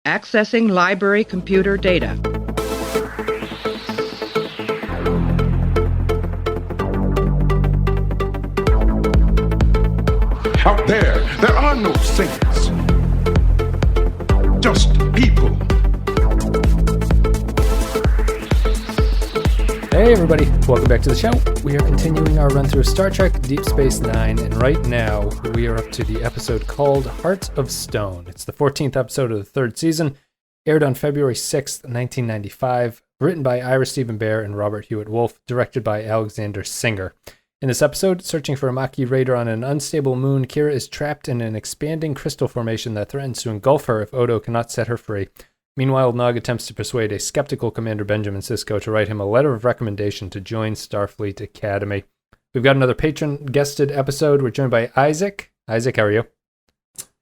Accessing library computer data. Out there are no saints. Just people. Hey everybody, welcome back to the show. We are continuing our run through Star Trek Deep Space Nine, and right now we are up to the episode called Heart of Stone. It's the 14th episode of the third season, aired on February 6th, 1995, written by Ira Stephen Bear and Robert Hewitt Wolf, directed by Alexander Singer. In this episode, searching for a Maquis raider on an unstable moon, Kira is trapped in an expanding crystal formation that threatens to engulf her if Odo cannot set her free. Meanwhile, Nog attempts to persuade a skeptical Commander Benjamin Sisko to write him a letter of recommendation to join Starfleet Academy. We've got another patron guested episode. We're joined by Isaac. Isaac, how are you?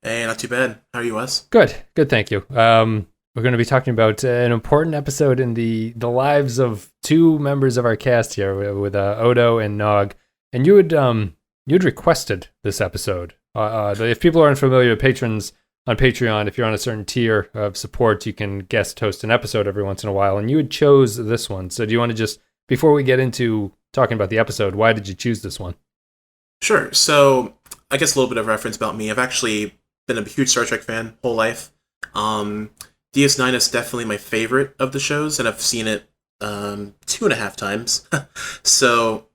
Hey, not too bad. How are you, Wes? Good, thank you. We're going to be talking about an important episode in the lives of two members of our cast here with Odo and Nog. And you'd requested this episode. If people aren't familiar with patrons on Patreon, if you're on a certain tier of support, you can guest host an episode every once in a while, and you had chose this one. So do you want to just, before we get into talking about the episode, why did you choose this one? Sure. So I guess a little bit of reference about me. I've actually been a huge Star Trek fan whole life. DS9 is definitely my favorite of the shows, and I've seen it 2.5 times. So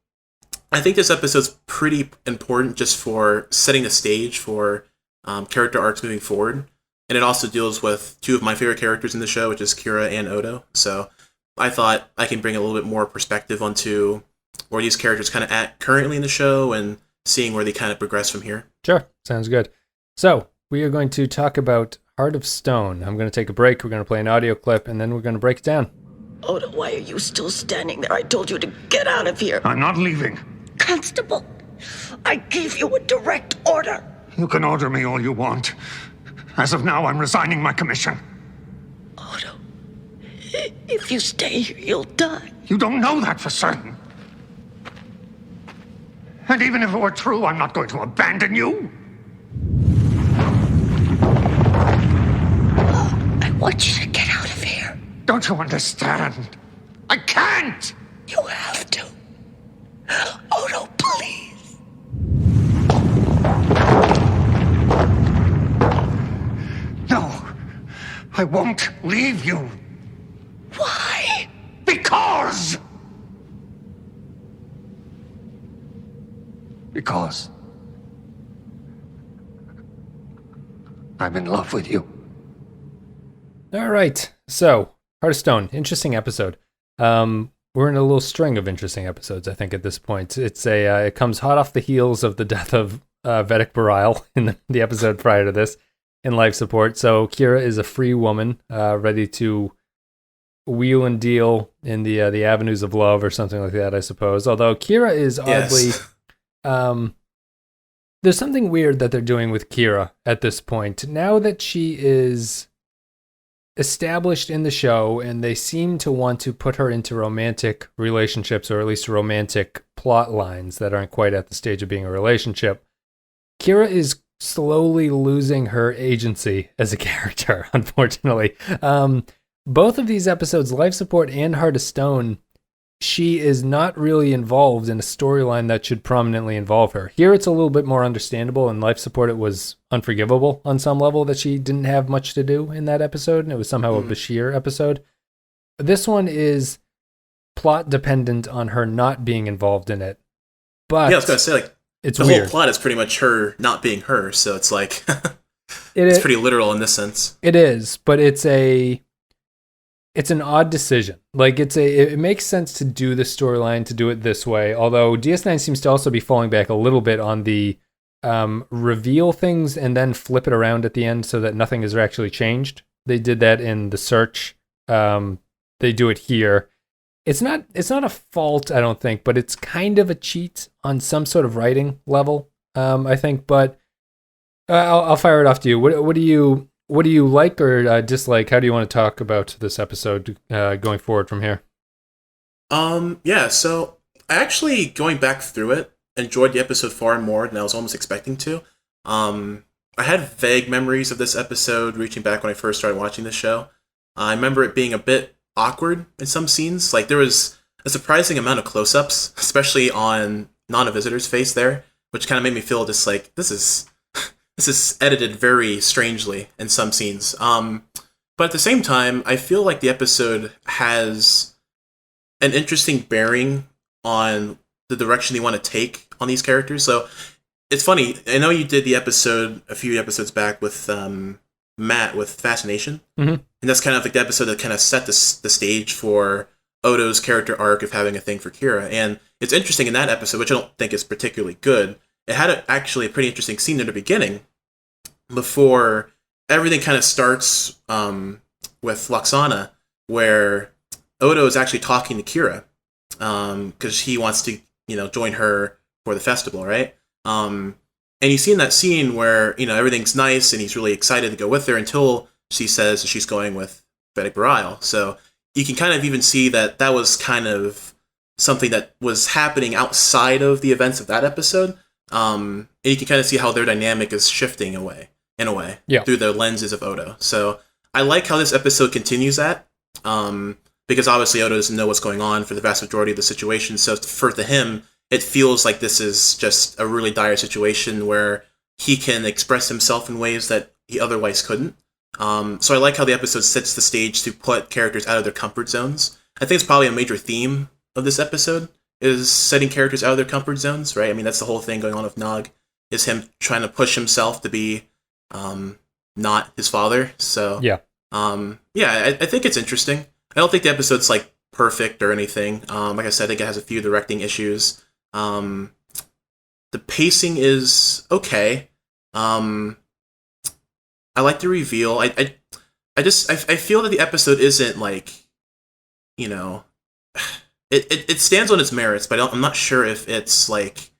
I think this episode's pretty important just for setting the stage for character arcs moving forward. And it also deals with two of my favorite characters in the show, which is Kira and Odo. So I thought I can bring a little bit more perspective onto where these characters kind of at currently in the show and seeing where they kind of progress from here. Sure. Sounds good. So we are going to talk about Heart of Stone. I'm going to take a break. We're going to play an audio clip, and then we're going to break it down. Odo, why are you still standing there? I told you to get out of here. I'm not leaving. Constable, I gave you a direct order. You can order me all you want. As of now, I'm resigning my commission. Odo, if you stay here, you'll die. You don't know that for certain. And even if it were true, I'm not going to abandon you. I want you to get out of here. Don't you understand? I can't! You have to. Odo, please. No, I won't leave you. Why? Because I'm in love with you. All right. So, Heart of Stone, interesting episode. We're in a little string of interesting episodes, I think, at this point. It comes hot off the heels of the death of Vedic Bareil in the episode prior to this in life support. So Kira is a free woman, ready to wheel and deal in the avenues of love or something like that, I suppose. Although Kira is oddly... Yes. There's something weird that they're doing with Kira at this point. Now that she is established in the show, and they seem to want to put her into romantic relationships, or at least romantic plot lines that aren't quite at the stage of being a relationship, Kira is slowly losing her agency as a character, unfortunately. Both of these episodes, Life Support and Heart of Stone, she is not really involved in a storyline that should prominently involve her. Here it's a little bit more understandable. In Life Support, it was unforgivable on some level that she didn't have much to do in that episode, and it was somehow a Bashir episode. This one is plot dependent on her not being involved in it. But yeah, I was going to say, like, it's the weird. whole plot is pretty much her not being her, so it's like, it's pretty literal in this sense. It is, but it's an odd decision. Like, it makes sense to do the storyline, to do it this way, although DS9 seems to also be falling back a little bit on the reveal things and then flip it around at the end so that nothing is actually changed. They did that in The Search. They do it here. It's not a fault, I don't think, but it's kind of a cheat on some sort of writing level, I think. But I'll fire it off to you. What do you like or dislike? How do you want to talk about this episode going forward from here? Yeah, so I actually, going back through it, enjoyed the episode far more than I was almost expecting to. I had vague memories of this episode reaching back when I first started watching this show. I remember it being a bit awkward in some scenes. Like, there was a surprising amount of close-ups, especially on non-visitor's face there, which kind of made me feel just like, this is edited very strangely in some scenes. But at the same time, I feel like the episode has an interesting bearing on the direction they want to take on these characters. So it's funny. I know you did the episode a few episodes back with Matt with Fascination, and that's kind of like the episode that kind of set the stage for Odo's character arc of having a thing for Kira. And it's interesting in that episode, which I don't think is particularly good. It had actually a pretty interesting scene in the beginning before everything kind of starts with Loxana, where Odo is actually talking to Kira because he wants to, join her for the festival, right? And you see in that scene where, everything's nice and he's really excited to go with her until she says she's going with Vedic Bareil. So you can kind of even see that was kind of something that was happening outside of the events of that episode. And you can kind of see how their dynamic is shifting in a way, through the lenses of Odo. So I like how this episode continues that, because obviously Odo doesn't know what's going on for the vast majority of the situation. So for him, it feels like this is just a really dire situation where he can express himself in ways that he otherwise couldn't. So I like how the episode sets the stage to put characters out of their comfort zones. I think it's probably a major theme of this episode, is setting characters out of their comfort zones, right? I mean, that's the whole thing going on with Nog, is him trying to push himself to be not his father. So I think it's interesting. I don't think the episode's like perfect or anything. Like I said, I think it has a few directing issues. The pacing is okay. I like the reveal. I feel that the episode isn't like, it stands on its merits, but I'm not sure if it's like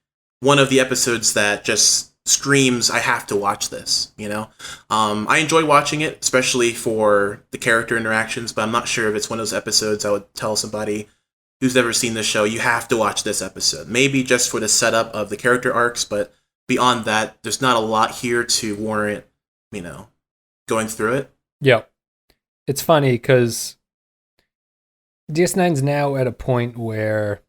one of the episodes that just screams, I have to watch this, I enjoy watching it, especially for the character interactions, but I'm not sure if it's one of those episodes I would tell somebody who's never seen this show, you have to watch this episode. Maybe just for the setup of the character arcs, but beyond that, there's not a lot here to warrant, going through it. Yeah. It's funny because DS9's now at a point where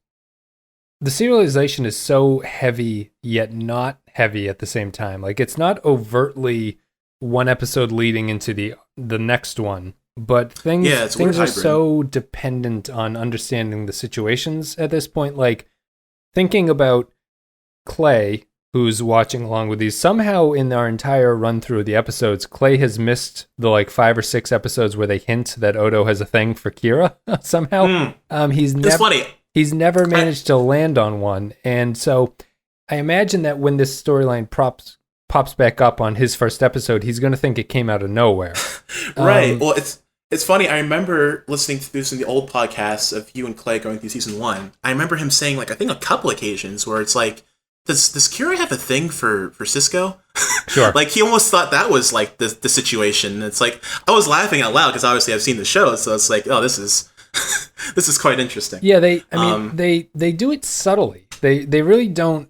the serialization is so heavy, yet not heavy at the same time. Like, it's not overtly one episode leading into the next one, but things are so dependent on understanding the situations at this point. Like, thinking about Clay, who's watching along with these, somehow in our entire run through of the episodes, Clay has missed the 5 or 6 episodes where they hint that Odo has a thing for Kira somehow. It's funny. He's never managed to land on one. And so I imagine that when this storyline pops back up on his first episode, he's going to think it came out of nowhere. Right. Well, it's funny. I remember listening to this in the old podcasts of you and Clay going through season 1. I remember him saying, I think a couple occasions where it's like, does Kira have a thing for Cisco? Sure. He almost thought that was like the situation. It's like, I was laughing out loud because obviously I've seen the show, so it's like, oh, this is this is quite interesting. Yeah, they do it subtly. They really don't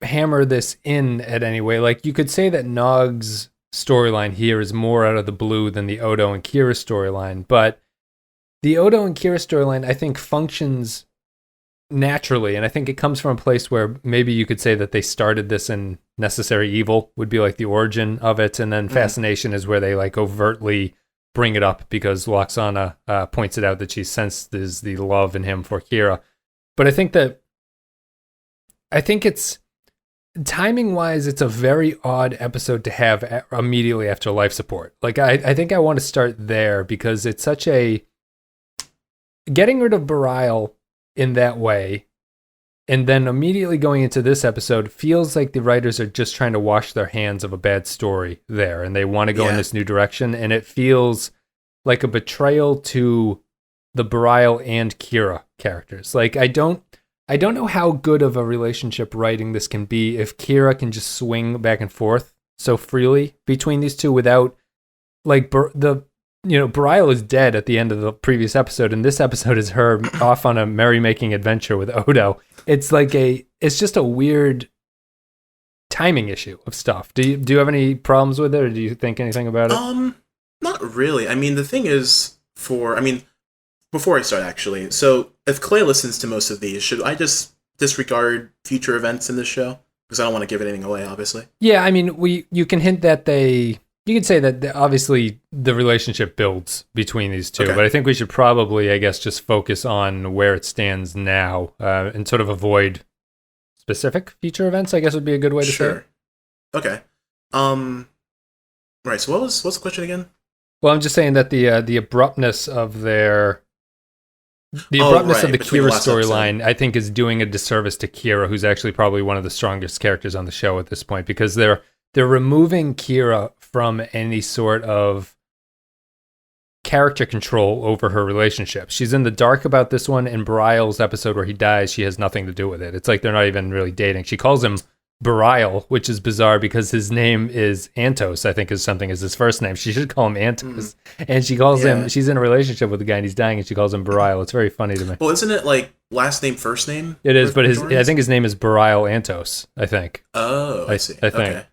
hammer this in at any way. Like, you could say that Nog's storyline here is more out of the blue than the Odo and Kira storyline, but the Odo and Kira storyline, I think, functions naturally, and I think it comes from a place where maybe you could say that they started this in Necessary Evil, would be like the origin of it, and then Fascination is where they overtly bring it up because Loxana points it out that she senses the love in him for Kira. But I think it's timing wise, it's a very odd episode to have immediately after life support. I think I want to start there because it's such a getting rid of Bareil in that way, and then immediately going into this episode feels like the writers are just trying to wash their hands of a bad story there, and they want to go in this new direction, and it feels like a betrayal to the Bareil and Kira characters. I don't know how good of a relationship writing this can be if Kira can just swing back and forth so freely between these two without Bareil is dead at the end of the previous episode, and this episode is her off on a merrymaking adventure with Odo. It's just a weird timing issue of stuff. Do you have any problems with it, or do you think anything about it? Not really. I mean, the thing is, before I start, actually, so if Clay listens to most of these, should I just disregard future events in this show? Because I don't want to give anything away, obviously. Yeah, I mean, you can hint that you could say that obviously the relationship builds between these two, but I think we should probably, I guess, just focus on where it stands now and sort of avoid specific future events, I guess would be a good way to say it. Okay. Right, so what's the question again? Well, I'm just saying that the abruptness of their... The abruptness of the Kira storyline, I think, is doing a disservice to Kira, who's actually probably one of the strongest characters on the show at this point, because they're removing Kira from any sort of character control over her relationship. She's in the dark about this one. In Bareilles' episode where he dies, she has nothing to do with it. It's like they're not even really dating. She calls him Bareil, which is bizarre because his name is Antos, I think is his first name. She should call him Antos. And she calls him, she's in a relationship with the guy and he's dying and she calls him Bareil. It's very funny to me. Well, isn't it like last name, first name? It is, but I think his name is Bareil Antos, I think. Oh, I see. I think.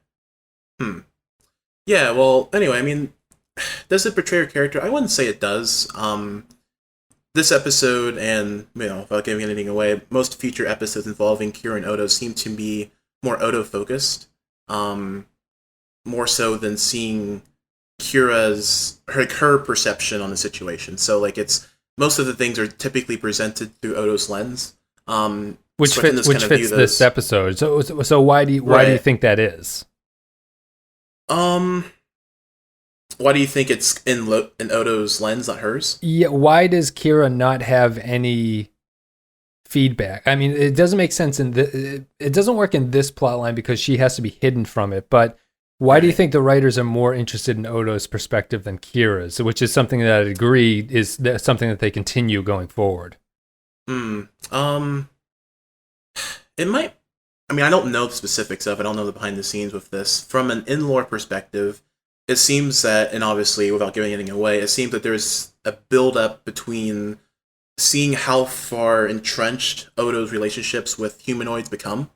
Okay. Yeah, well, anyway, I mean, does it portray her character? I wouldn't say it does. This episode, and, without giving anything away, most future episodes involving Kira and Odo seem to be more Odo-focused, more so than seeing Kira's, her perception on the situation. So, like, it's, most of the things are typically presented through Odo's lens. Which fits this episode. So why do you think that is? Why do you think it's in Odo's lens, not hers? Yeah, why does Kira not have any feedback? I mean, it doesn't make sense it doesn't work in this plot line because she has to be hidden from it, but why do you think the writers are more interested in Odo's perspective than Kira's, which is something that I agree is something that they continue going forward? It might, I mean, I don't know the specifics of it. I don't know the behind the scenes with this. From an in-lore perspective, it seems that, and obviously without giving anything away, it seems that there's a build-up between seeing how far entrenched Odo's relationships with humanoids become.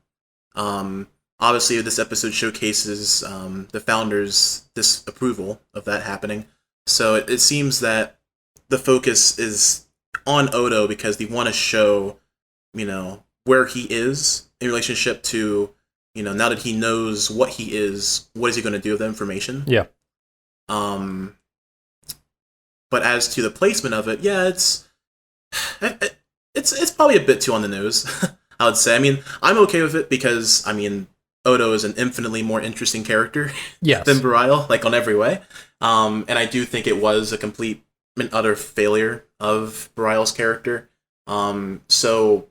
Obviously, this episode showcases the founders' disapproval of that happening. So it seems that the focus is on Odo because they want to show, where he is in relationship to, now that he knows what he is, what is he going to do with the information? Yeah. But as to the placement of it, yeah, it's probably a bit too on the nose, I would say. I mean, I'm okay with it because, Odo is an infinitely more interesting character than Bareil, like on every way. And I do think it was a complete and utter failure of Bareil's character. So,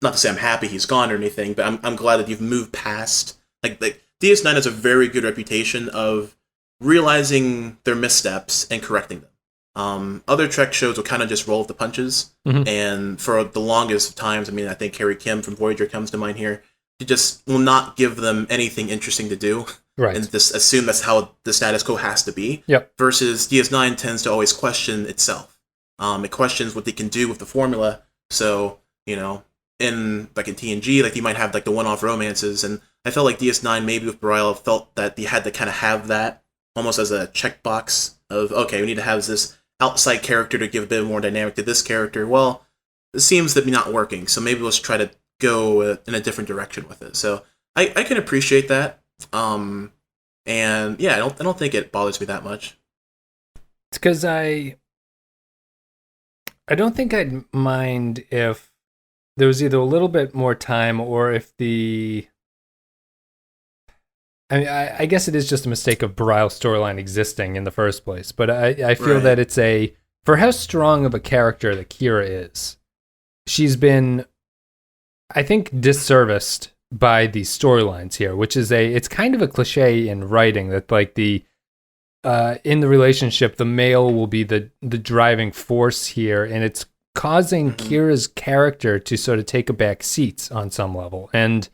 not to say I'm happy he's gone or anything, but I'm glad that you've moved past. Like DS9 has a very good reputation of realizing their missteps and correcting them. Other Trek shows will kind of just roll with the punches, and for the longest times, I think Harry Kim from Voyager comes to mind here. You just will not give them anything interesting to do, and just assume that's how the status quo has to be. Yep. Versus DS9 tends to always question itself. It questions what they can do with the formula. So in TNG, like you might have like the one-off romances, and I felt like DS9 maybe with Bareil felt that they had to kind of have that almost as a checkbox of, okay, we need to have this outside character to give a bit more dynamic to this character. Well, it seems to be not working, so maybe let's try to go in a different direction with it. So I can appreciate that, and yeah, I don't think it bothers me that much. It's because I don't think I'd mind if there was either a little bit more time or if I guess it is just a mistake of Bareil's storyline existing in the first place, but I feel that it's for how strong of a character that Kira is, she's been, I think, disserviced by these storylines here, which is it's kind of a cliche in writing that like in the relationship, the male will be the driving force here, and it's causing Kira's character to sort of take a back seat on some level. And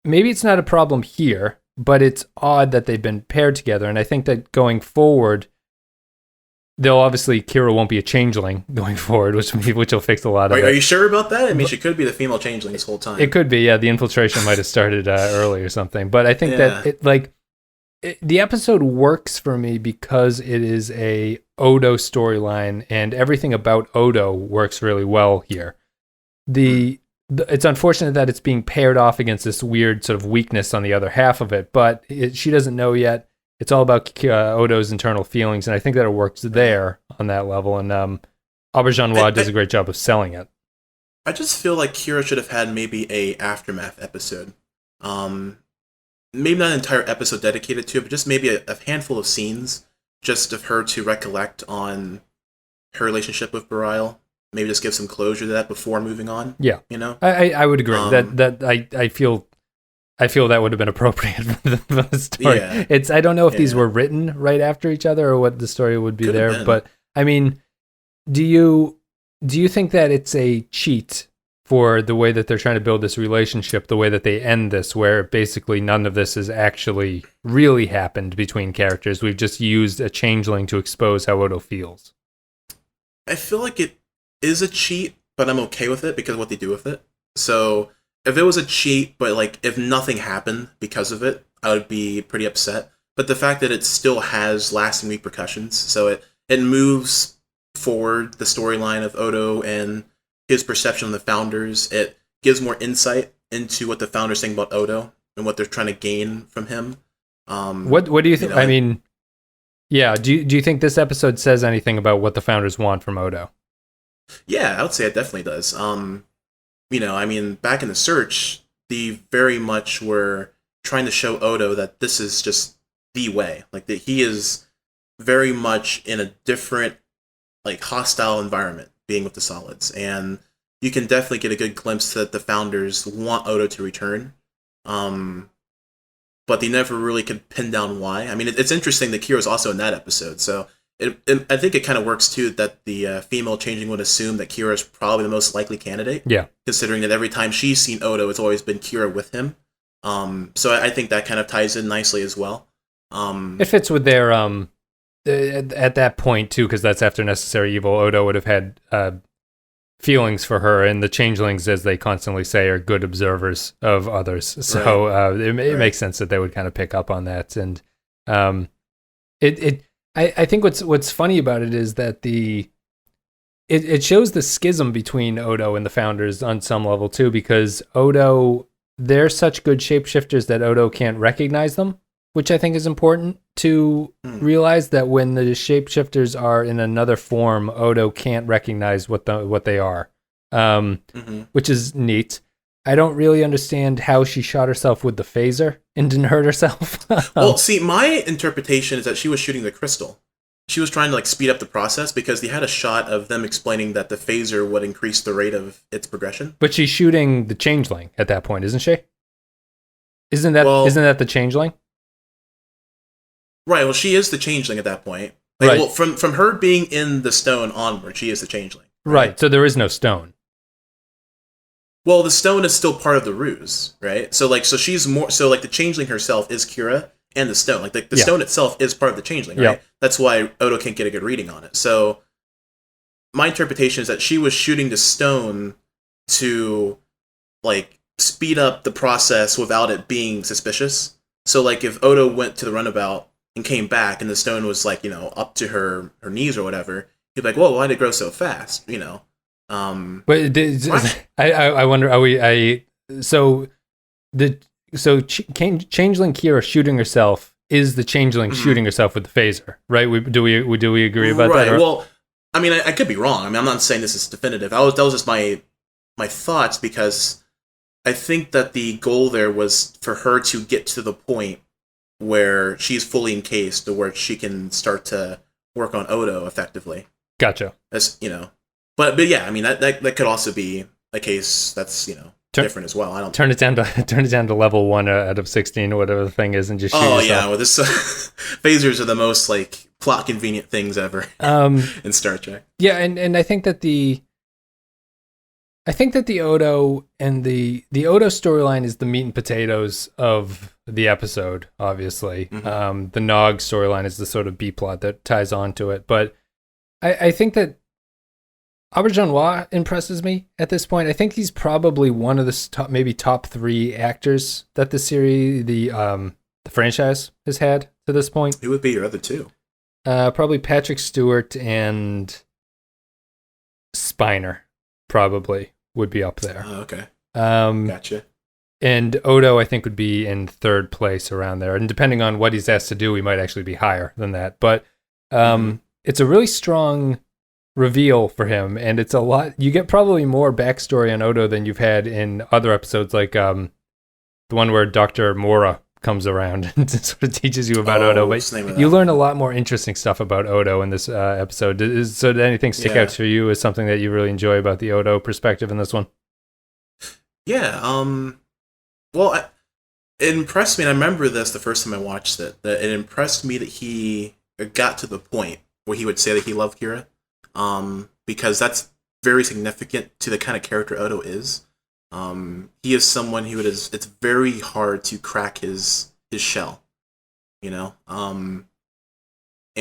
maybe it's not a problem here, but it's odd that they've been paired together. And I think that going forward, They'll obviously, Kira won't be a changeling going forward, which will fix a lot of it. Are you sure about that? I mean, she could be the female changeling this whole time. It could be, yeah. The infiltration might have started early or something. But I think that the episode works for me because it is a Odo storyline, and everything about Odo works really well here. It's unfortunate that it's being paired off against this weird sort of weakness on the other half of it, but she doesn't know yet. It's all about Odo's internal feelings, and I think that it works there on that level. And Auberjonois does a great job of selling it. I just feel like Kira should have had maybe a aftermath episode. Maybe not an entire episode dedicated to it, but just maybe a handful of scenes just of her to recollect on her relationship with Bareil. Maybe just give some closure to that before moving on. Yeah, you know, I would agree I feel that would have been appropriate for the story. Yeah. I don't know if these were written right after each other or what the story would be there, but I mean, do you think that it's a cheat for the way that they're trying to build this relationship, the way that they end this, where basically none of this has actually really happened between characters? We've just used a changeling to expose how Odo feels. I feel like it is a cheat, but I'm okay with it because of what they do with it. So if it was a cheat, but like if nothing happened because of it, I would be pretty upset. But the fact that it still has lasting repercussions, so it moves forward the storyline of Odo and his perception of the Founders. It gives more insight into what the Founders think about Odo and what they're trying to gain from him. What do you think? I mean, yeah. Do you think this episode says anything about what the Founders want from Odo? Yeah, I would say it definitely does. I mean, back in the Search, they very much were trying to show Odo that this is just the way. Like, that he is very much in a different, like, hostile environment being with the Solids. And you can definitely get a good glimpse that the Founders want Odo to return. But they never really could pin down why. I mean, it's interesting that Kira's also in that episode, so I think it kind of works too that the female changing would assume that Kira is probably the most likely candidate. Yeah. Considering that every time she's seen Odo, it's always been Kira with him. So I think that kind of ties in nicely as well. It fits with their at that point too, because that's after Necessary Evil. Odo would have had feelings for her, and the changelings, as they constantly say, are good observers of others. So it makes sense that they would kind of pick up on that. And I think what's funny about it is that it shows the schism between Odo and the Founders on some level too, because they're such good shapeshifters that Odo can't recognize them, which I think is important to realize, that when the shapeshifters are in another form, Odo can't recognize what they are, which is neat. I don't really understand how she shot herself with the phaser and didn't hurt herself. Well, see, my interpretation is that she was shooting the crystal. She was trying to speed up the process because they had a shot of them explaining that the phaser would increase the rate of its progression. But she's shooting the changeling at that point, isn't she? Isn't that the changeling? Right. Well, she is the changeling at that point. Right. Well, from her being in the stone onward, she is the changeling. Right. So there is no stone. Well, the stone is still part of the ruse, right? So she's more. So the changeling herself is Kira, and the stone, the stone itself is part of the changeling, right? Yep. That's why Odo can't get a good reading on it. So my interpretation is that she was shooting the stone to speed up the process without it being suspicious. So if Odo went to the runabout and came back, and the stone was up to her knees or whatever, he'd be like, "Whoa, why did it grow so fast?" But I wonder, changeling Kira shooting herself is the changeling shooting herself with the phaser, right? Do we agree about that? Right. Well, I mean, I could be wrong. I mean, I'm not saying this is definitive. That was just my thoughts, because I think that the goal there was for her to get to the point where she's fully encased, to where she can start to work on Odo effectively. Gotcha. As But yeah, I mean that could also be a case that's different as well. I don't turn it down to level 1 out of 16 or whatever the thing is, and just shoot yourself. Yeah, well, this phasers are the most plot convenient things ever in Star Trek. Yeah, and I think that the Odo and the Odo storyline is the meat and potatoes of the episode. Obviously, the Nog storyline is the sort of B plot that ties onto it, but I think that Auberjonois impresses me at this point. I think he's probably one of the top 3 actors that the series, the franchise has had to this point. Who would be your other 2? Probably Patrick Stewart and Spiner probably would be up there. Oh, okay. Gotcha. And Odo, I think, would be in 3rd place around there. And depending on what he's asked to do, he might actually be higher than that. But it's a really strong reveal for him, and it's a lot. You get probably more backstory on Odo than you've had in other episodes, like the one where Dr. Mora comes around and sort of teaches you about Odo. But you learn a lot more interesting stuff about Odo in this episode. So did anything stick out to you as something that you really enjoy about the Odo perspective in this one? Yeah. Well, it impressed me, and I remember this the first time I watched it, that it impressed me that he got to the point where he would say that he loved Kira, because that's very significant to the kind of character Odo is. He is someone who it's very hard to crack his shell, you know? And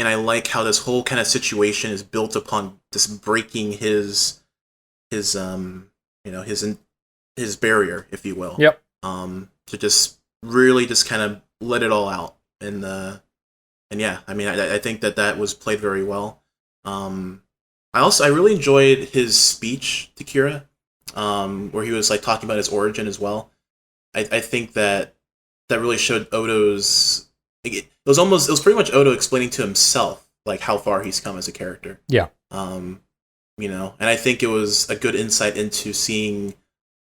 I like how this whole kind of situation is built upon just breaking his barrier, if you will. Yep. To just really just kind of let it all out. And yeah, I mean, I think that was played very well. I really enjoyed his speech to Kira, where he was like talking about his origin as well. I think that really showed Odo's. It was pretty much Odo explaining to himself like how far he's come as a character. Yeah. And I think it was a good insight into seeing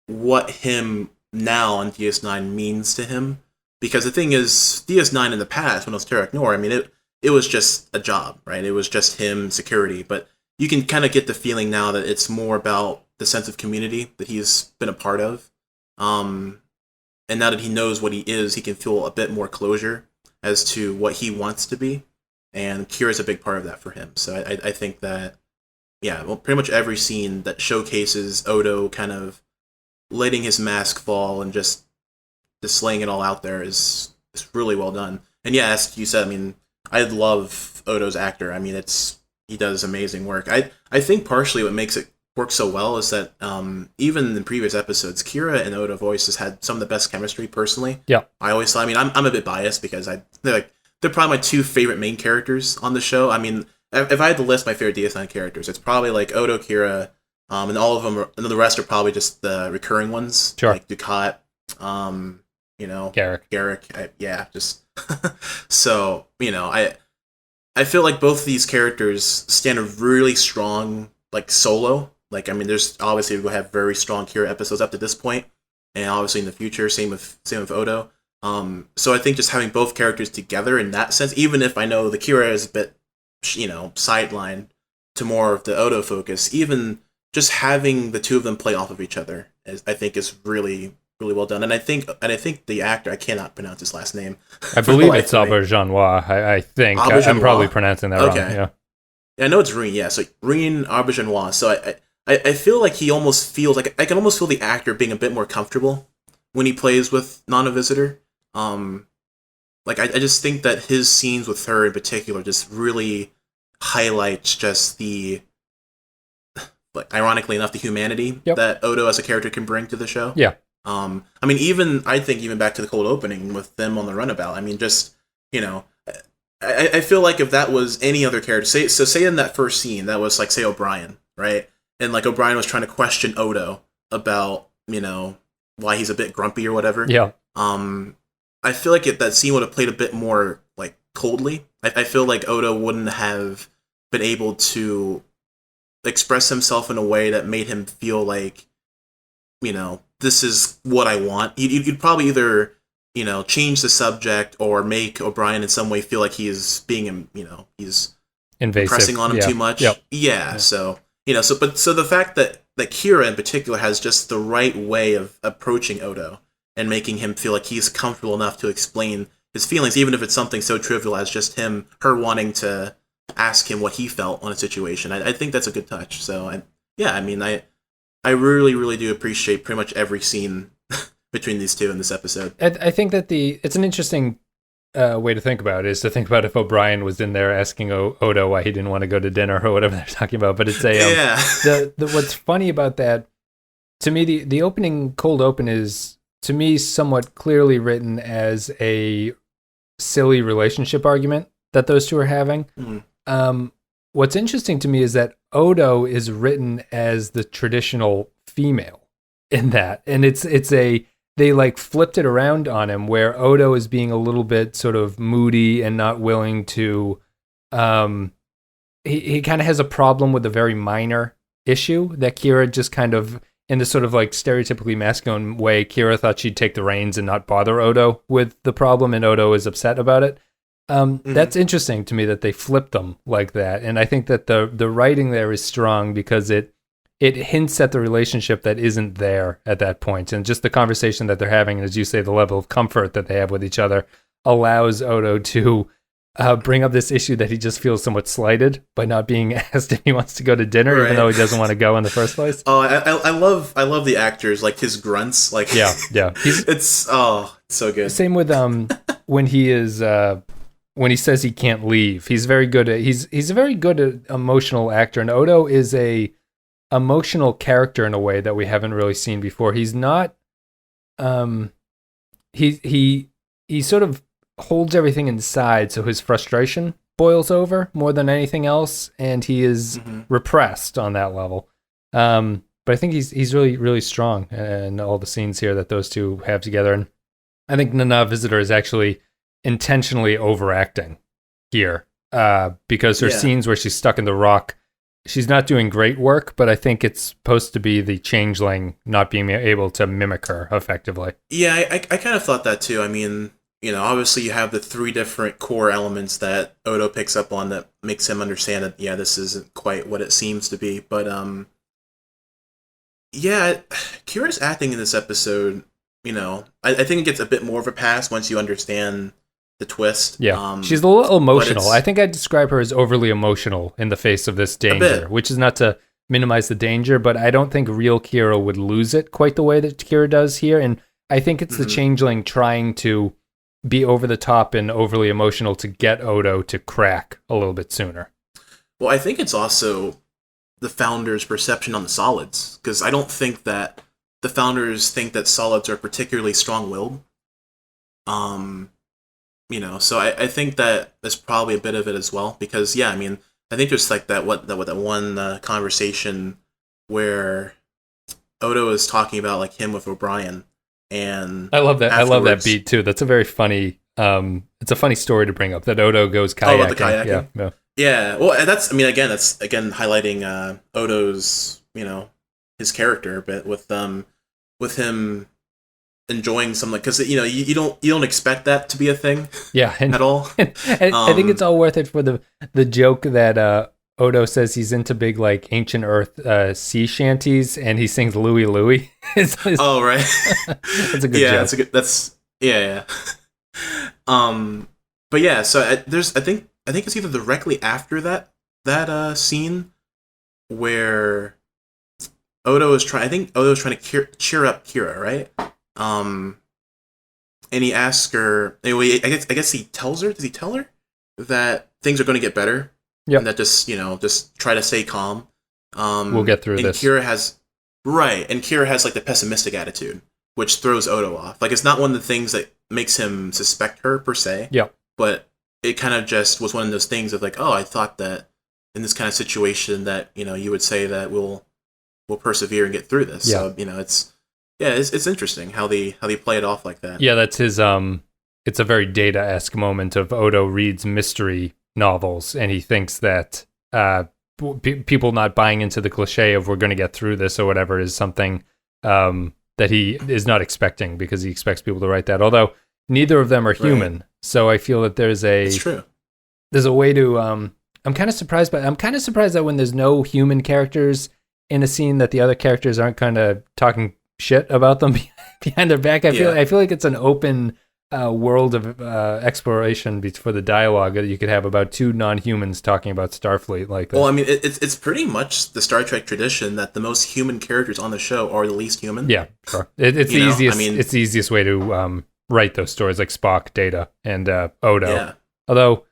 what him now on DS9 means to him. Because the thing is, DS9 in the past, when it was Terra Nor, I mean, it was just a job, right? It was just him, security. But you can kind of get the feeling now that it's more about the sense of community that he's been a part of. And now that he knows what he is, he can feel a bit more closure as to what he wants to be. And Kira's a big part of that for him. So I think that, yeah, well, pretty much every scene that showcases Odo kind of letting his mask fall and just laying it all out there is really well done. And yeah, as you said, I mean, I love Odo's actor. I mean, he does amazing work. I think partially what makes it work so well is that even in previous episodes, Kira and Odo voices had some of the best chemistry personally. Yeah. I always thought, I mean, I'm a bit biased because they're probably my 2 favorite main characters on the show. I mean, if I had to list my favorite DS9 characters, it's probably like Odo, Kira, and all of them, and the rest are probably just the recurring ones. Sure. Like Dukat, Garrick. Yeah, just so, I feel like both of these characters stand a really strong, like, solo. Like, I mean, there's obviously we'll have very strong Kira episodes up to this point, and obviously in the future, same with Odo. So I think just having both characters together in that sense, even if I know the Kira is a bit, sidelined to more of the Odo focus, even just having the 2 of them play off of each other, I think is really, really well done. And I think the actor, I cannot pronounce his last name. I believe it's Auberjonois. I think I'm probably pronouncing that wrong. Yeah. I know it's Reen. Yeah, so Reen Auberjonois. So I feel like he almost feels like I can almost feel the actor being a bit more comfortable when he plays with Nana Visitor. Like I just think that his scenes with her in particular just really highlights just the, like, ironically enough, the humanity that Odo as a character can bring to the show. Yeah. I mean, even back to the cold opening with them on the runabout. I mean, just, I feel like if that was any other character, say in that first scene, that was like, say, O'Brien, right? And like O'Brien was trying to question Odo about, why he's a bit grumpy or whatever. Yeah. I feel like that scene would have played a bit more like coldly. I feel like Odo wouldn't have been able to express himself in a way that made him feel like, this is what I want. You'd probably either, change the subject or make O'Brien in some way feel like he is being, he's invasive, pressing on him too much. Yep. Yeah. So, so the fact that Kira in particular has just the right way of approaching Odo and making him feel like he's comfortable enough to explain his feelings, even if it's something so trivial as just her wanting to ask him what he felt on a situation. I think that's a good touch. So, I really, really do appreciate pretty much every scene between these 2 in this episode. I think that it's an interesting way to think about it is to think about if O'Brien was in there asking Odo why he didn't want to go to dinner or whatever they're talking about. But it's what's funny about that, to me, the cold open is, to me, somewhat clearly written as a silly relationship argument that those two are having. What's interesting to me is that Odo is written as the traditional female in that, and they like flipped it around on him, where Odo is being a little bit sort of moody and not willing to. He kind of has a problem with a very minor issue that Kira just kind of, in the sort of like stereotypically masculine way, Kira thought she'd take the reins and not bother Odo with the problem, and Odo is upset about it. That's interesting to me that they flipped them like that, and I think that the writing there is strong because it hints at the relationship that isn't there at that point, and just the conversation that they're having, and as you say, the level of comfort that they have with each other allows Odo to bring up this issue that he just feels somewhat slighted by not being asked if he wants to go to dinner, even though he doesn't want to go in the first place. Oh, I love the actors, like his grunts, like yeah, it's so good. Same with when he is when he says he can't leave. He's very good at he's a very good emotional actor, and Odo is a emotional character in a way that we haven't really seen before. He's not he sort of holds everything inside, so his frustration boils over more than anything else, and he is repressed on that level. But I think he's really, really strong in all the scenes here that those two have together. And I think Nana Visitor is actually intentionally overacting here because her scenes where she's stuck in the rock, she's not doing great work, but I think it's supposed to be the changeling not being able to mimic her effectively. Yeah, I kind of thought that too. I mean, you know, obviously you have the three different core elements that Odo picks up on that makes him understand that, yeah, this isn't quite what it seems to be. But, yeah, Kira's acting in this episode, you know, I think it gets a bit more of a pass once you understand the twist. Yeah, she's a little emotional. I think I'd describe her as overly emotional in the face of this danger, which is not to minimize the danger, but I don't think real Kira would lose it quite the way that Kira does here. And I think it's the changeling trying to be over the top and overly emotional to get Odo to crack a little bit sooner. Well, I think it's also the Founders' perception on the solids, because I don't think that the Founders think that solids are particularly strong-willed. You know, so I think that there's probably a bit of it as well, because, yeah, I mean, I think there's like that one conversation where Odo is talking about like him with O'Brien. And I love that. I love that beat too. That's a very funny. It's a funny story to bring up that Odo goes kayaking. Oh, about the kayaking. Yeah. Well, that's highlighting Odo's, you know, his character a bit with him enjoying something, because you know you don't expect that to be a thing. Yeah, at all. I think it's all worth it for the joke that Odo says he's into big like ancient Earth sea shanties, and he sings Louie Louie. Oh right, that's a good joke. Yeah. But yeah, so I think it's either directly after that scene where Odo is trying to cheer up Kira, right? And he asks her. Anyway, I guess he tells her. Does he tell her that things are going to get better? Yeah. And that just try to stay calm. We'll get through this. Kira has like the pessimistic attitude, which throws Odo off. Like, it's not one of the things that makes him suspect her per se. Yeah. But it kind of just was one of those things of like, oh, I thought that in this kind of situation that, you know, you would say that we'll persevere and get through this. Yeah. So, you know, it's interesting how they play it off like that. Yeah, that's his it's a very Data-esque moment of Odo reads mystery novels, and he thinks that people not buying into the cliche of we're going to get through this or whatever is something that he is not expecting, because he expects people to write that. Although neither of them are human, right. So I feel that there's a way to. I'm kind of surprised that when there's no human characters in a scene, that the other characters aren't kind of talking shit about them behind their back. I feel like it's an open world of exploration for the dialogue that you could have about two non-humans talking about Starfleet like that. Well, I mean, it's pretty much the Star Trek tradition that the most human characters on the show are the least human. Yeah, sure. It's the easiest. I mean, it's the easiest way to write those stories, like Spock, Data, and Odo. Yeah. Although,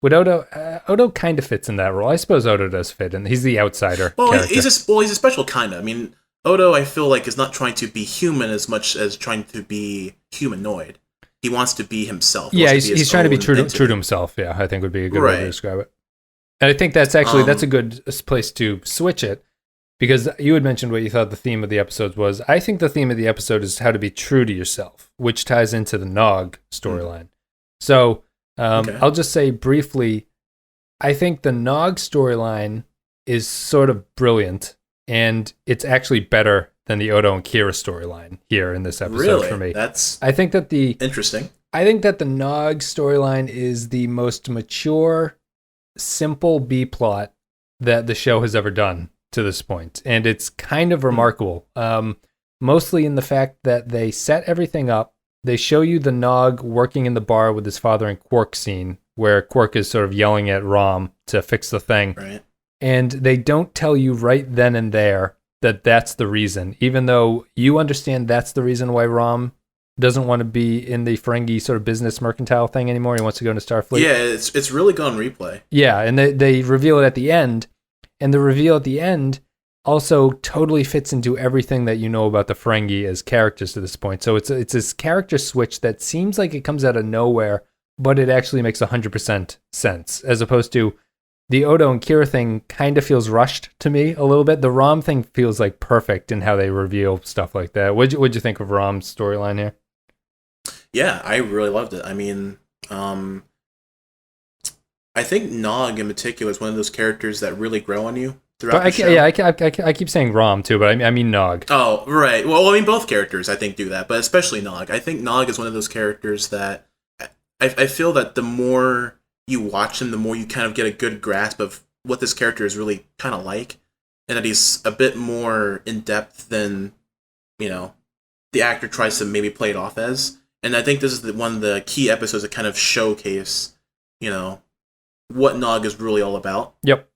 would Odo kind of fits in that role. I suppose Odo does fit, and he's the outsider Well, character. he's a special kind of. I mean, Odo, I feel like, is not trying to be human as much as trying to be humanoid. He wants to be himself. Yeah, he's trying to be true to himself. Yeah, I think would be a good way to describe it. And I think that's actually that's a good place to switch it, because you had mentioned what you thought the theme of the episode was. I think the theme of the episode is how to be true to yourself, which ties into the Nog storyline. So I'll just say briefly, I think the Nog storyline is sort of brilliant, and it's actually better than the Odo and Kira storyline here in this episode for me. Interesting. I think that the Nog storyline is the most mature, simple B plot that the show has ever done to this point, and it's kind of remarkable. Mostly in the fact that they set everything up. They show you the Nog working in the bar with his father and Quark scene, where Quark is sort of yelling at Rom to fix the thing. Right. And they don't tell you right then and there that that's the reason, even though you understand that's the reason why Rom doesn't want to be in the Ferengi sort of business mercantile thing anymore. He wants to go into Starfleet. Yeah, it's really gone replay. Yeah, and they reveal it at the end, and the reveal at the end also totally fits into everything that you know about the Ferengi as characters to this point. So it's this character switch that seems like it comes out of nowhere, but it actually makes 100% sense, as opposed to the Odo and Kira thing kind of feels rushed to me a little bit. The Rom thing feels like perfect in how they reveal stuff like that. What'd you think of Rom's storyline here? Yeah, I really loved it. I mean, I think Nog in particular is one of those characters that really grow on you throughout the show. Yeah, I keep saying Rom too, but I mean Nog. Oh, right. Well, I mean, both characters, I think, do that, but especially Nog. I think Nog is one of those characters that I feel that the more you watch him, the more you kind of get a good grasp of what this character is really kind of like, and that he's a bit more in-depth than, the actor tries to maybe play it off as. And I think this is one of the key episodes that kind of showcase, what Nog is really all about. Yep.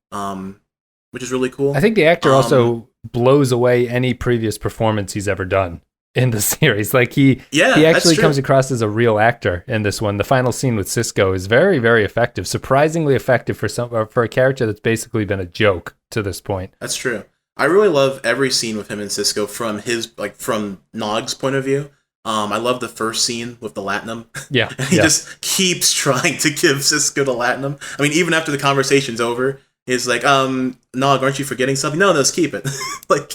Which is really cool. I think the actor also blows away any previous performance he's ever done in the series. Like he actually comes across as a real actor in this one. The final scene with Sisko is very, very effective. Surprisingly effective for a character that's basically been a joke to this point. That's true. I really love every scene with him and Sisko from Nog's point of view. I love the first scene with the Latinum. Yeah. He just keeps trying to give Sisko the Latinum. I mean, even after the conversation's over, he's like, Nog, aren't you forgetting something? No, let's keep it. Like,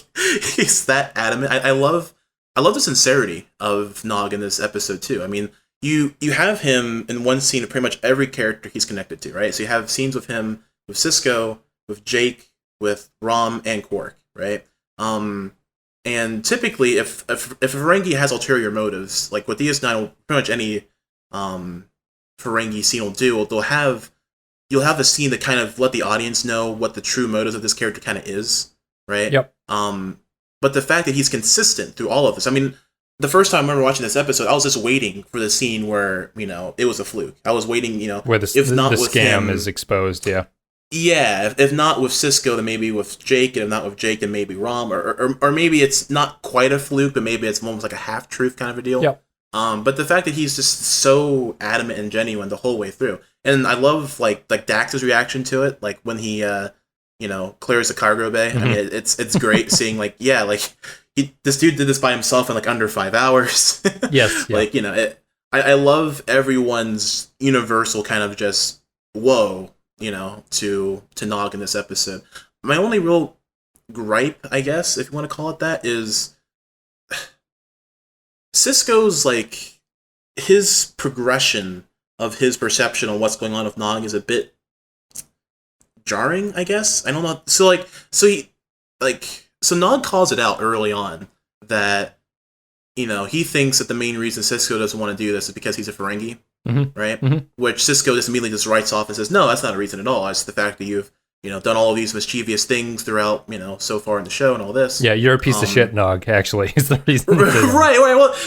he's that adamant. I love the sincerity of Nog in this episode, too. I mean, you have him in one scene of pretty much every character he's connected to, right? So you have scenes with him, with Sisko, with Jake, with Rom, and Quark, right? And typically, if a Ferengi has ulterior motives, like what DS9, pretty much any Ferengi scene will do, you'll have a scene that kind of let the audience know what the true motives of this character kind of is, right? Yep. But the fact that he's consistent through all of this, I mean, the first time I remember watching this episode, I was just waiting for the scene where, it was a fluke. I was waiting, where the scam is exposed, yeah. Yeah, if not with Sisko, then maybe with Jake, and if not with Jake, then maybe Rom, or maybe it's not quite a fluke, but maybe it's almost like a half-truth kind of a deal. Yep. But the fact that he's just so adamant and genuine the whole way through, and I love like Dax's reaction to it, like when he clears the cargo bay. Mm-hmm. I mean, it's great seeing this dude did this by himself in like under 5 hours. Yes. Yeah. I love everyone's universal kind of just whoa. To Nog in this episode. My only real gripe, I guess, if you want to call it that, is Sisko's, his progression of his perception on what's going on with Nog is a bit jarring, I guess. I don't know. So Nog calls it out early on that, he thinks that the main reason Sisko doesn't want to do this is because he's a Ferengi. Mm-hmm. Right? Mm-hmm. Which Sisko just immediately just writes off and says, no, that's not a reason at all. It's the fact that you've, done all of these mischievous things throughout, so far in the show and all this. Yeah, you're a piece of shit, Nog, actually, is the reason. Right.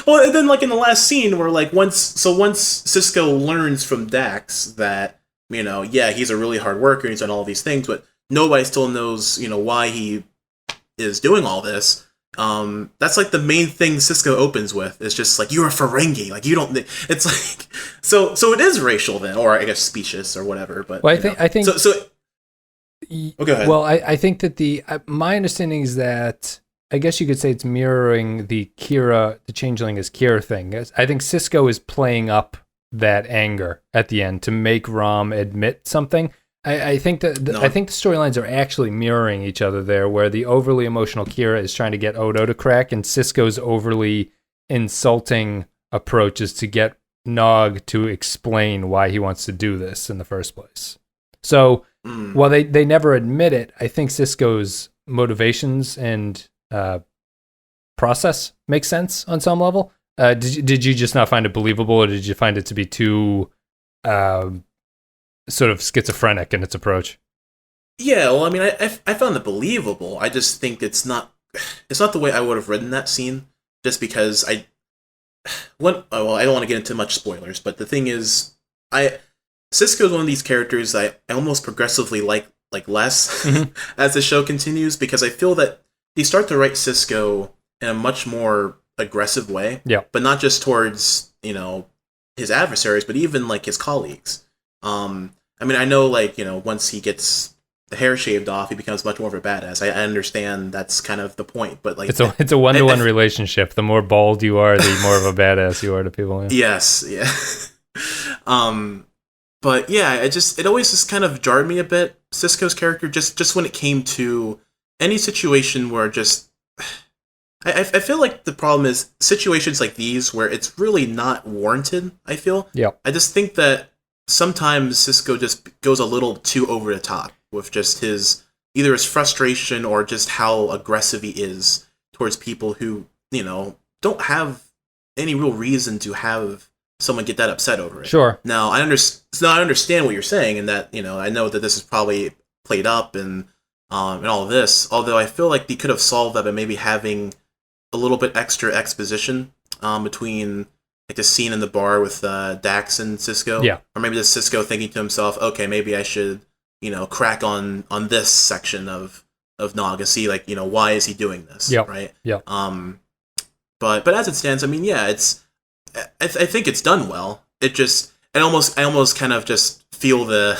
Well, and then in the last scene where once Sisko learns from Dax that, he's a really hard worker and he's done all these things, but nobody still knows, why he is doing all this. That's like the main thing Cisco opens with. It's just like, you're a Ferengi, like you don't. It's like so it is racial then, or I guess specious or whatever. But well, I think so. Oh, go ahead. Well, I think that my understanding is that I guess you could say it's mirroring the changeling as Kira thing. I think Cisco is playing up that anger at the end to make Rom admit something. I think that I think the storylines are actually mirroring each other there, where the overly emotional Kira is trying to get Odo to crack, and Cisco's overly insulting approach is to get Nog to explain why he wants to do this in the first place. So while they never admit it, I think Cisco's motivations and process make sense on some level. Did you just not find it believable, or did you find it to be too sort of schizophrenic in its approach? Yeah, well, I mean, I found it believable. I just think it's not the way I would have written that scene, just because I don't want to get into much spoilers, but the thing is, Cisco is one of these characters I almost progressively like less as the show continues, because I feel that they start to write Cisco in a much more aggressive way, but not just towards his adversaries, but even like his colleagues. I mean, I know, like, once he gets the hair shaved off, he becomes much more of a badass. I understand that's kind of the point, but like, it's a one-to-one relationship. The more bald you are, the more of a badass you are to people. Yeah. Yes, yeah. But yeah, it always just kind of jarred me a bit. Cisco's character, just when it came to any situation where I feel like the problem is situations like these where it's really not warranted. I feel. Yeah. I just think that sometimes Cisco just goes a little too over the top with just either his frustration or just how aggressive he is towards people who, don't have any real reason to have someone get that upset over it. Sure. Now, I understand what you're saying, and that, I know that this is probably played up and all of this, although I feel like they could have solved that by maybe having a little bit extra exposition between like the scene in the bar with Dax and Cisco. Yeah. Or maybe the Cisco thinking to himself, okay, maybe I should, crack on this section of Nog and see, like, why is he doing this? Yep. Right? Yeah. But as it stands, I mean, yeah, I think it's done well. I almost kind of just feel the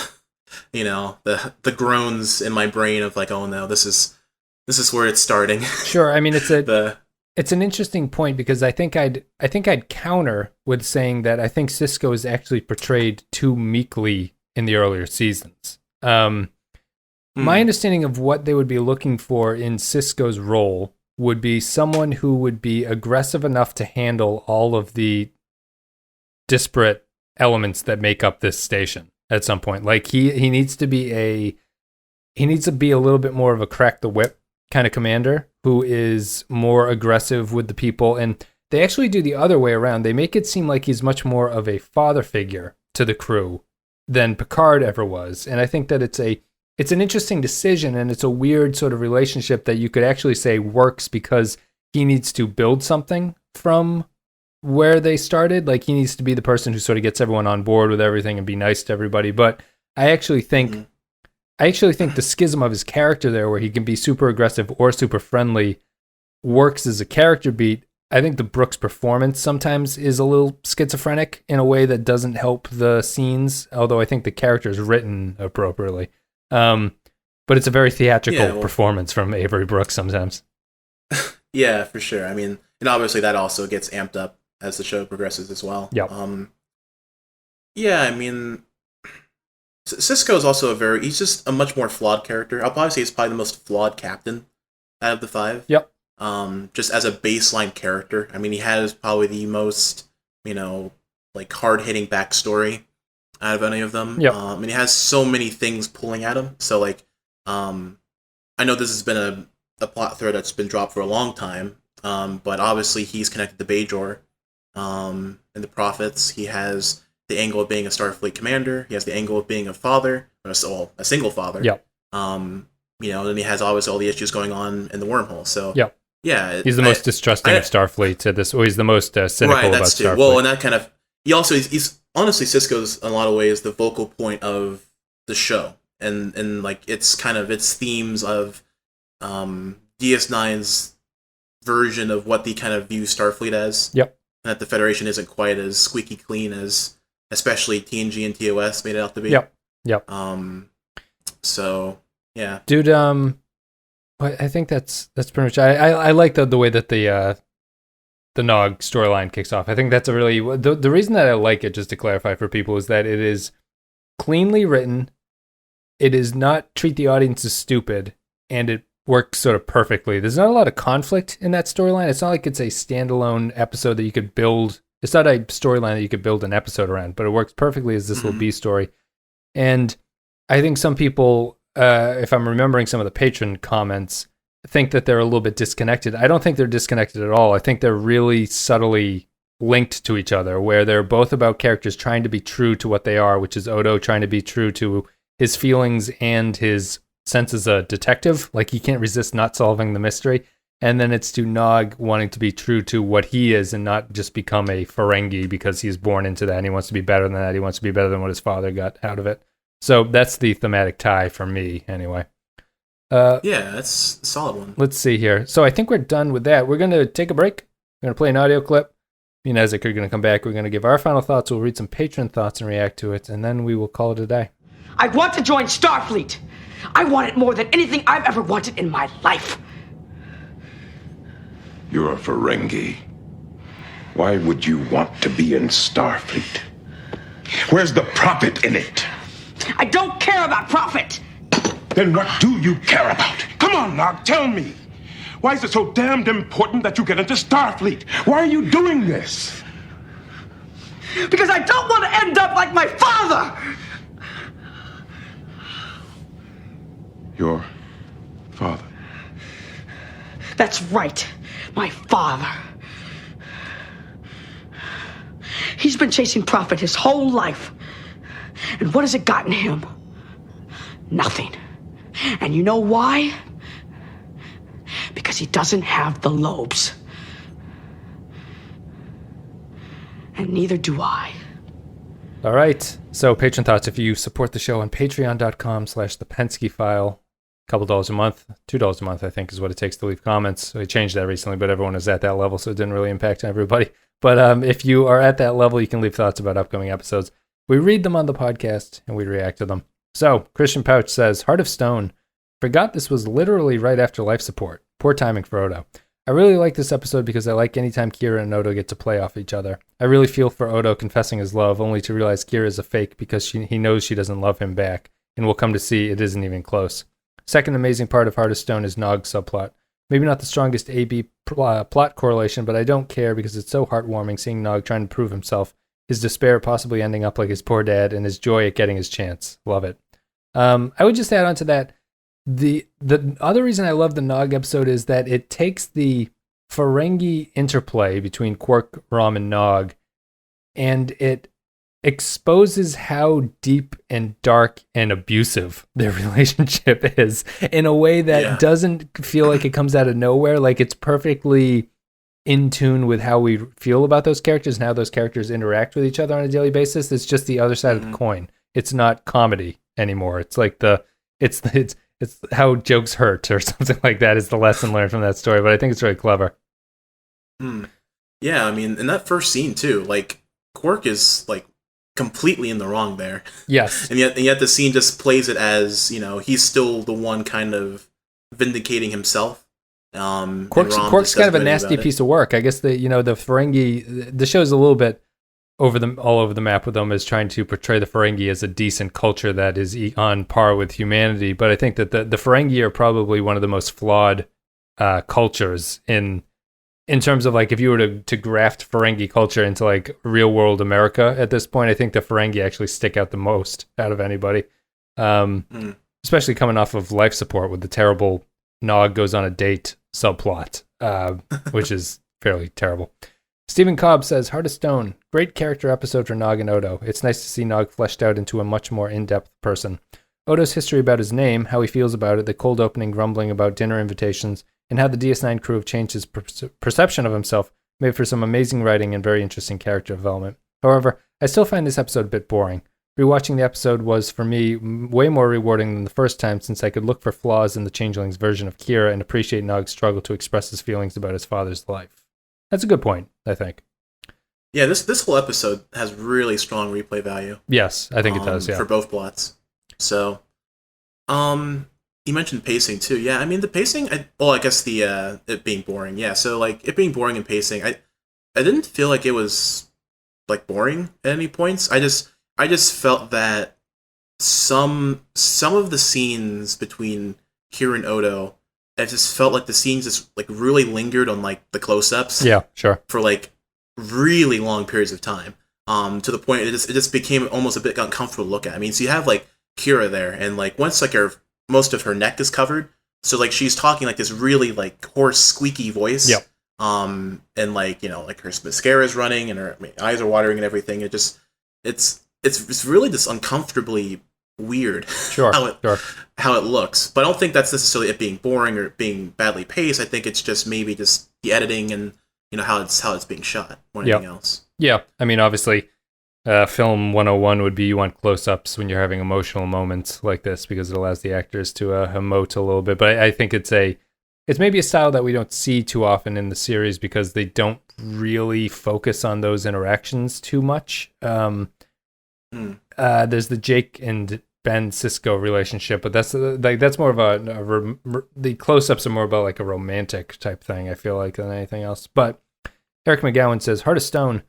groans in my brain of like, oh no, this is where it's starting. Sure. I mean, it's an interesting point, because I think I'd counter with saying that I think Cisco is actually portrayed too meekly in the earlier seasons. My understanding of what they would be looking for in Cisco's role would be someone who would be aggressive enough to handle all of the disparate elements that make up this station at some point. Like he needs to be a little bit more of a crack the whip kind of commander who is more aggressive with the people. And they actually do the other way around. They make it seem like he's much more of a father figure to the crew than Picard ever was. And I think that it's an interesting decision, and it's a weird sort of relationship that you could actually say works because he needs to build something from where they started. Like, he needs to be the person who sort of gets everyone on board with everything and be nice to everybody. But I actually think the schism of his character there, where he can be super aggressive or super friendly, works as a character beat. I think the Brooks performance sometimes is a little schizophrenic in a way that doesn't help the scenes, although I think the character is written appropriately. But it's a very theatrical performance from Avery Brooks sometimes. Yeah, for sure. I mean, and obviously that also gets amped up as the show progresses as well. Yeah. Yeah, I mean, Cisco is also he's just a much more flawed character. I'll probably say he's probably the most flawed captain out of the five. Yep. Just as a baseline character. I mean, he has probably the most, like hard-hitting backstory out of any of them. Yep. And he has so many things pulling at him. So, like, I know this has been a plot thread that's been dropped for a long time, but obviously he's connected to Bajor and the Prophets. He has the angle of being a Starfleet commander. He has the angle of being a father, or a single father. Yep. Then he has obviously all the issues going on in the wormhole. So, yep. Yeah. He's the most distrusting of Starfleet to this, or he's the most cynical about Starfleet. Well, and that kind of, he's honestly, Cisco's in a lot of ways the vocal point of the show, and like it's kind of its themes of DS9's version of what they kind of view Starfleet as. Yep. And that the Federation isn't quite as squeaky clean as especially TNG and TOS made it out to be. Yep. So yeah, dude. I think that's pretty much. I like the way that the Nog storyline kicks off. I think that's a really the reason that I like it, just to clarify for people, is that it is cleanly written. It is not treat the audience as stupid, and it works sort of perfectly. There's not a lot of conflict in that storyline. It's not like it's a standalone episode that you could build. It's not a storyline that you could build an episode around, but it works perfectly as this little B story. And I think some people, if I'm remembering some of the patron comments, think that they're a little bit disconnected. I don't think they're disconnected at all. I think they're really subtly linked to each other, where they're both about characters trying to be true to what they are, which is Odo trying to be true to his feelings and his sense as a detective. Like, he can't resist not solving the mystery. And then it's to Nog wanting to be true to what he is and not just become a Ferengi because he's born into that and he wants to be better than that. He wants to be better than what his father got out of it. So that's the thematic tie for me, anyway. Yeah, that's a solid one. Let's see here. So I think we're done with that. We're going to take a break. We're going to play an audio clip. Me and Isaac are going to come back. We're going to give our final thoughts. We'll read some patron thoughts and react to it, and then we will call it a day. I want to join Starfleet. I want it more than anything I've ever wanted in my life. You're a Ferengi. Why would you want to be in Starfleet? Where's the profit in it? I don't care about profit. Then what do you care about? Come on, Nog, tell me. Why is it so damned important that you get into Starfleet? Why are you doing this? Because I don't want to end up like my father. Your father? That's right, my father. He's been chasing profit his whole life. And what has it gotten him? Nothing. And you know why? Because he doesn't have the lobes. And neither do I. All right. So patron thoughts, if you support the show on patreon.com/the Pensky File, a couple dollars a month, $2 a month, I think, is what it takes to leave comments. So we changed that recently, but everyone is at that level, so it didn't really impact everybody. But if you are at that level, you can leave thoughts about upcoming episodes. We read them on the podcast, and we react to them. So Christian Pouch says, Heart of Stone. Forgot this was literally right after life support. Poor timing for Odo. I really like this episode because I like anytime Kira and Odo get to play off each other. I really feel for Odo confessing his love, only to realize Kira is a fake because he knows she doesn't love him back, and will come to see it isn't even close. Second amazing part of Heart of Stone is Nog's subplot. Maybe not the strongest A-B plot correlation, but I don't care because it's so heartwarming seeing Nog trying to prove himself, his despair possibly ending up like his poor dad, and his joy at getting his chance. Love it. I would just add on to that, the other reason I love the Nog episode is that it takes the Ferengi interplay between Quark, Rom, and Nog, and it exposes how deep and dark and abusive their relationship is in a way that doesn't feel like it comes out of nowhere. Like, it's perfectly in tune with how we feel about those characters and how those characters interact with each other on a daily basis. It's just the other side of the coin. It's not comedy anymore. It's like it's how jokes hurt or something like that is the lesson learned from that story. But I think it's really clever. Yeah, I mean, in that first scene too, like, Quark is like completely in the wrong there. Yes. and yet the scene just plays it as, you know, he's still the one kind of vindicating himself. Quark's kind of a nasty piece of work. I guess the Ferengi, the show's a little bit all over the map with them, is trying to portray the Ferengi as a decent culture that is on par with humanity. But I think that the Ferengi are probably one of the most flawed cultures in terms of, like, if you were to graft Ferengi culture into like real world America at this point, I think the Ferengi actually stick out the most out of anybody. Especially coming off of life support with the terrible Nog goes on a date subplot, which is fairly terrible. Stephen Cobb says, Heart of Stone, great character episode for Nog and Odo. It's nice to see Nog fleshed out into a much more in-depth person. Odo's history about his name, how he feels about it, the cold opening grumbling about dinner invitations, and how the DS9 crew have changed his perception of himself made for some amazing writing and very interesting character development. However, I still find this episode a bit boring. Rewatching the episode was, for me, way more rewarding than the first time, since I could look for flaws in the changeling's version of Kira and appreciate Nog's struggle to express his feelings about his father's life. That's a good point, I think. Yeah, this whole episode has really strong replay value. Yes, I think it does, yeah. For both plots. So, you mentioned pacing too. Yeah, I mean the pacing. I guess the it being boring. Yeah, so like it being boring and pacing. I didn't feel like it was like boring at any points. I just felt that some of the scenes between Kira and Odo, I just felt like the scenes just like really lingered on like the close-ups. Yeah, sure. For like really long periods of time. To the point it just became almost a bit uncomfortable to look at. I mean, so you have like Kira there, and like once like most of her neck is covered, so like she's talking like this really like hoarse, squeaky voice. Yep. And like like her mascara is running and her eyes are watering and everything. It's really just uncomfortably weird. Sure. How it looks, but I don't think that's necessarily it being boring or being badly paced. I think it's just maybe just the editing and how it's being shot more than anything else. Yeah, I mean obviously. Film 101 would be you want close-ups when you're having emotional moments like this because it allows the actors to emote a little bit. But I think it's maybe a style that we don't see too often in the series because they don't really focus on those interactions too much. There's the Jake and Ben Sisko relationship, but that's more of the close-ups are more about like a romantic type thing, I feel like, than anything else. But Eric McGowan says, Heart of Stone.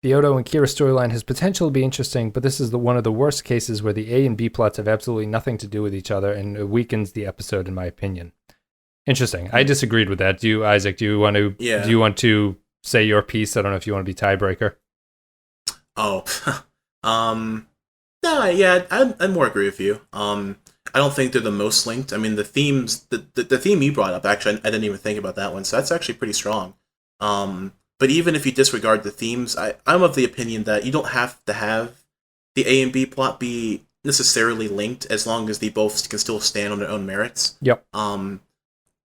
The Odo and Kira storyline has potential to be interesting, but this is one of the worst cases where the A and B plots have absolutely nothing to do with each other, and it weakens the episode, in my opinion. Interesting. I disagreed with that. Isaac? Do you want to say your piece? I don't know if you want to be tiebreaker. Oh, no, yeah, I more agree with you. I don't think they're the most linked. I mean, the themes, the theme you brought up, actually, I didn't even think about that one, so that's actually pretty strong. But even if you disregard the themes, I'm of the opinion that you don't have to have the A and B plot be necessarily linked as long as they both can still stand on their own merits. Yep.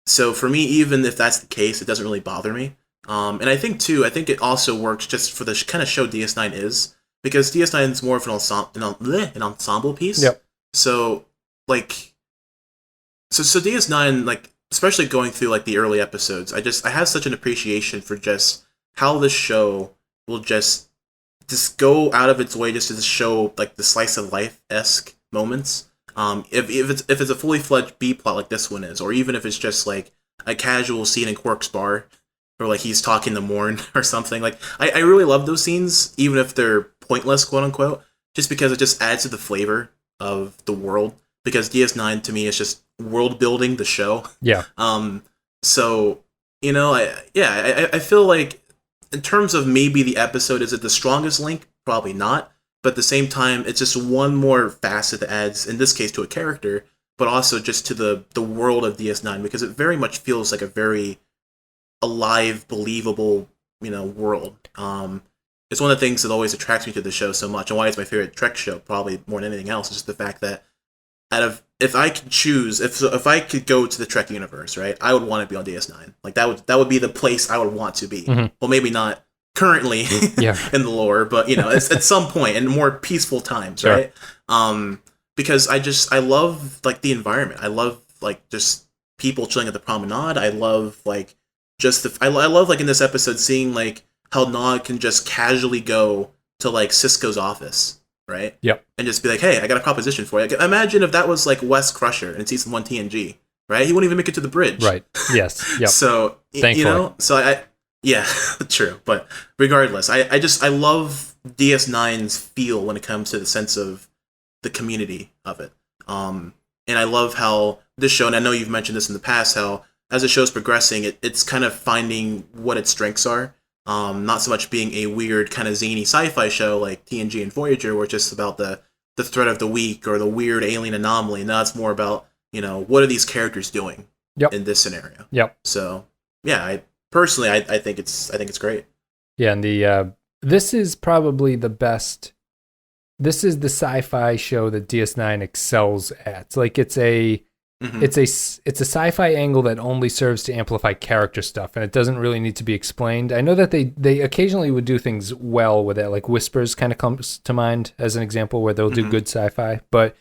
So for me, even if that's the case, it doesn't really bother me. And I think it also works just for the kind of show DS9 is, because DS9 is more of an ensemble piece. Yep. So like, so DS9, like, especially going through like the early episodes, I have such an appreciation for just how this show will just go out of its way just to show like the slice of life-esque moments. If it's a fully fledged B plot like this one is, or even if it's just like a casual scene in Quark's bar, or like he's talking to Morn or something, like I really love those scenes, even if they're pointless, quote unquote, just because it just adds to the flavor of the world. Because DS9 to me is just world building the show. Yeah. So I feel like, in terms of maybe the episode, is it the strongest link? Probably not. But at the same time, it's just one more facet that adds, in this case, to a character, but also just to the world of DS9, because it very much feels like a very alive, believable, world. It's one of the things that always attracts me to the show so much, and why it's my favorite Trek show, probably more than anything else, is just the fact that if I could choose, if I could go to the Trek universe, right, I would want to be on DS9. Like that would be the place I would want to be. Mm-hmm. Well, maybe not currently in the lore, but it's at some point in more peaceful times, sure. Right? Because I love like the environment. I love like just people chilling at the promenade. I love like I love like in this episode seeing like how Nog can just casually go to like Sisko's office. Right? Yep. And just be like, hey, I got a proposition for you. Imagine if that was like Wes Crusher in season 1 TNG, right? He wouldn't even make it to the bridge. Right. Yes. Yep. So, thankfully. So yeah, true. But regardless, I love DS9's feel when it comes to the sense of the community of it. And I love how this show, and I know you've mentioned this in the past, how as the show's progressing, it's kind of finding what its strengths are. Not so much being a weird kind of zany sci-fi show like TNG and Voyager, where it's just about the threat of the week or the weird alien anomaly. Now it's more about, what are these characters doing in this scenario? Yep. So yeah, I think it's great. Yeah, and this is probably the best. This is the sci-fi show that DS9 excels at. Like it's a it's a sci-fi angle that only serves to amplify character stuff, and it doesn't really need to be explained. I know that they occasionally would do things well with it, like Whispers kind of comes to mind as an example where they'll do good sci-fi, but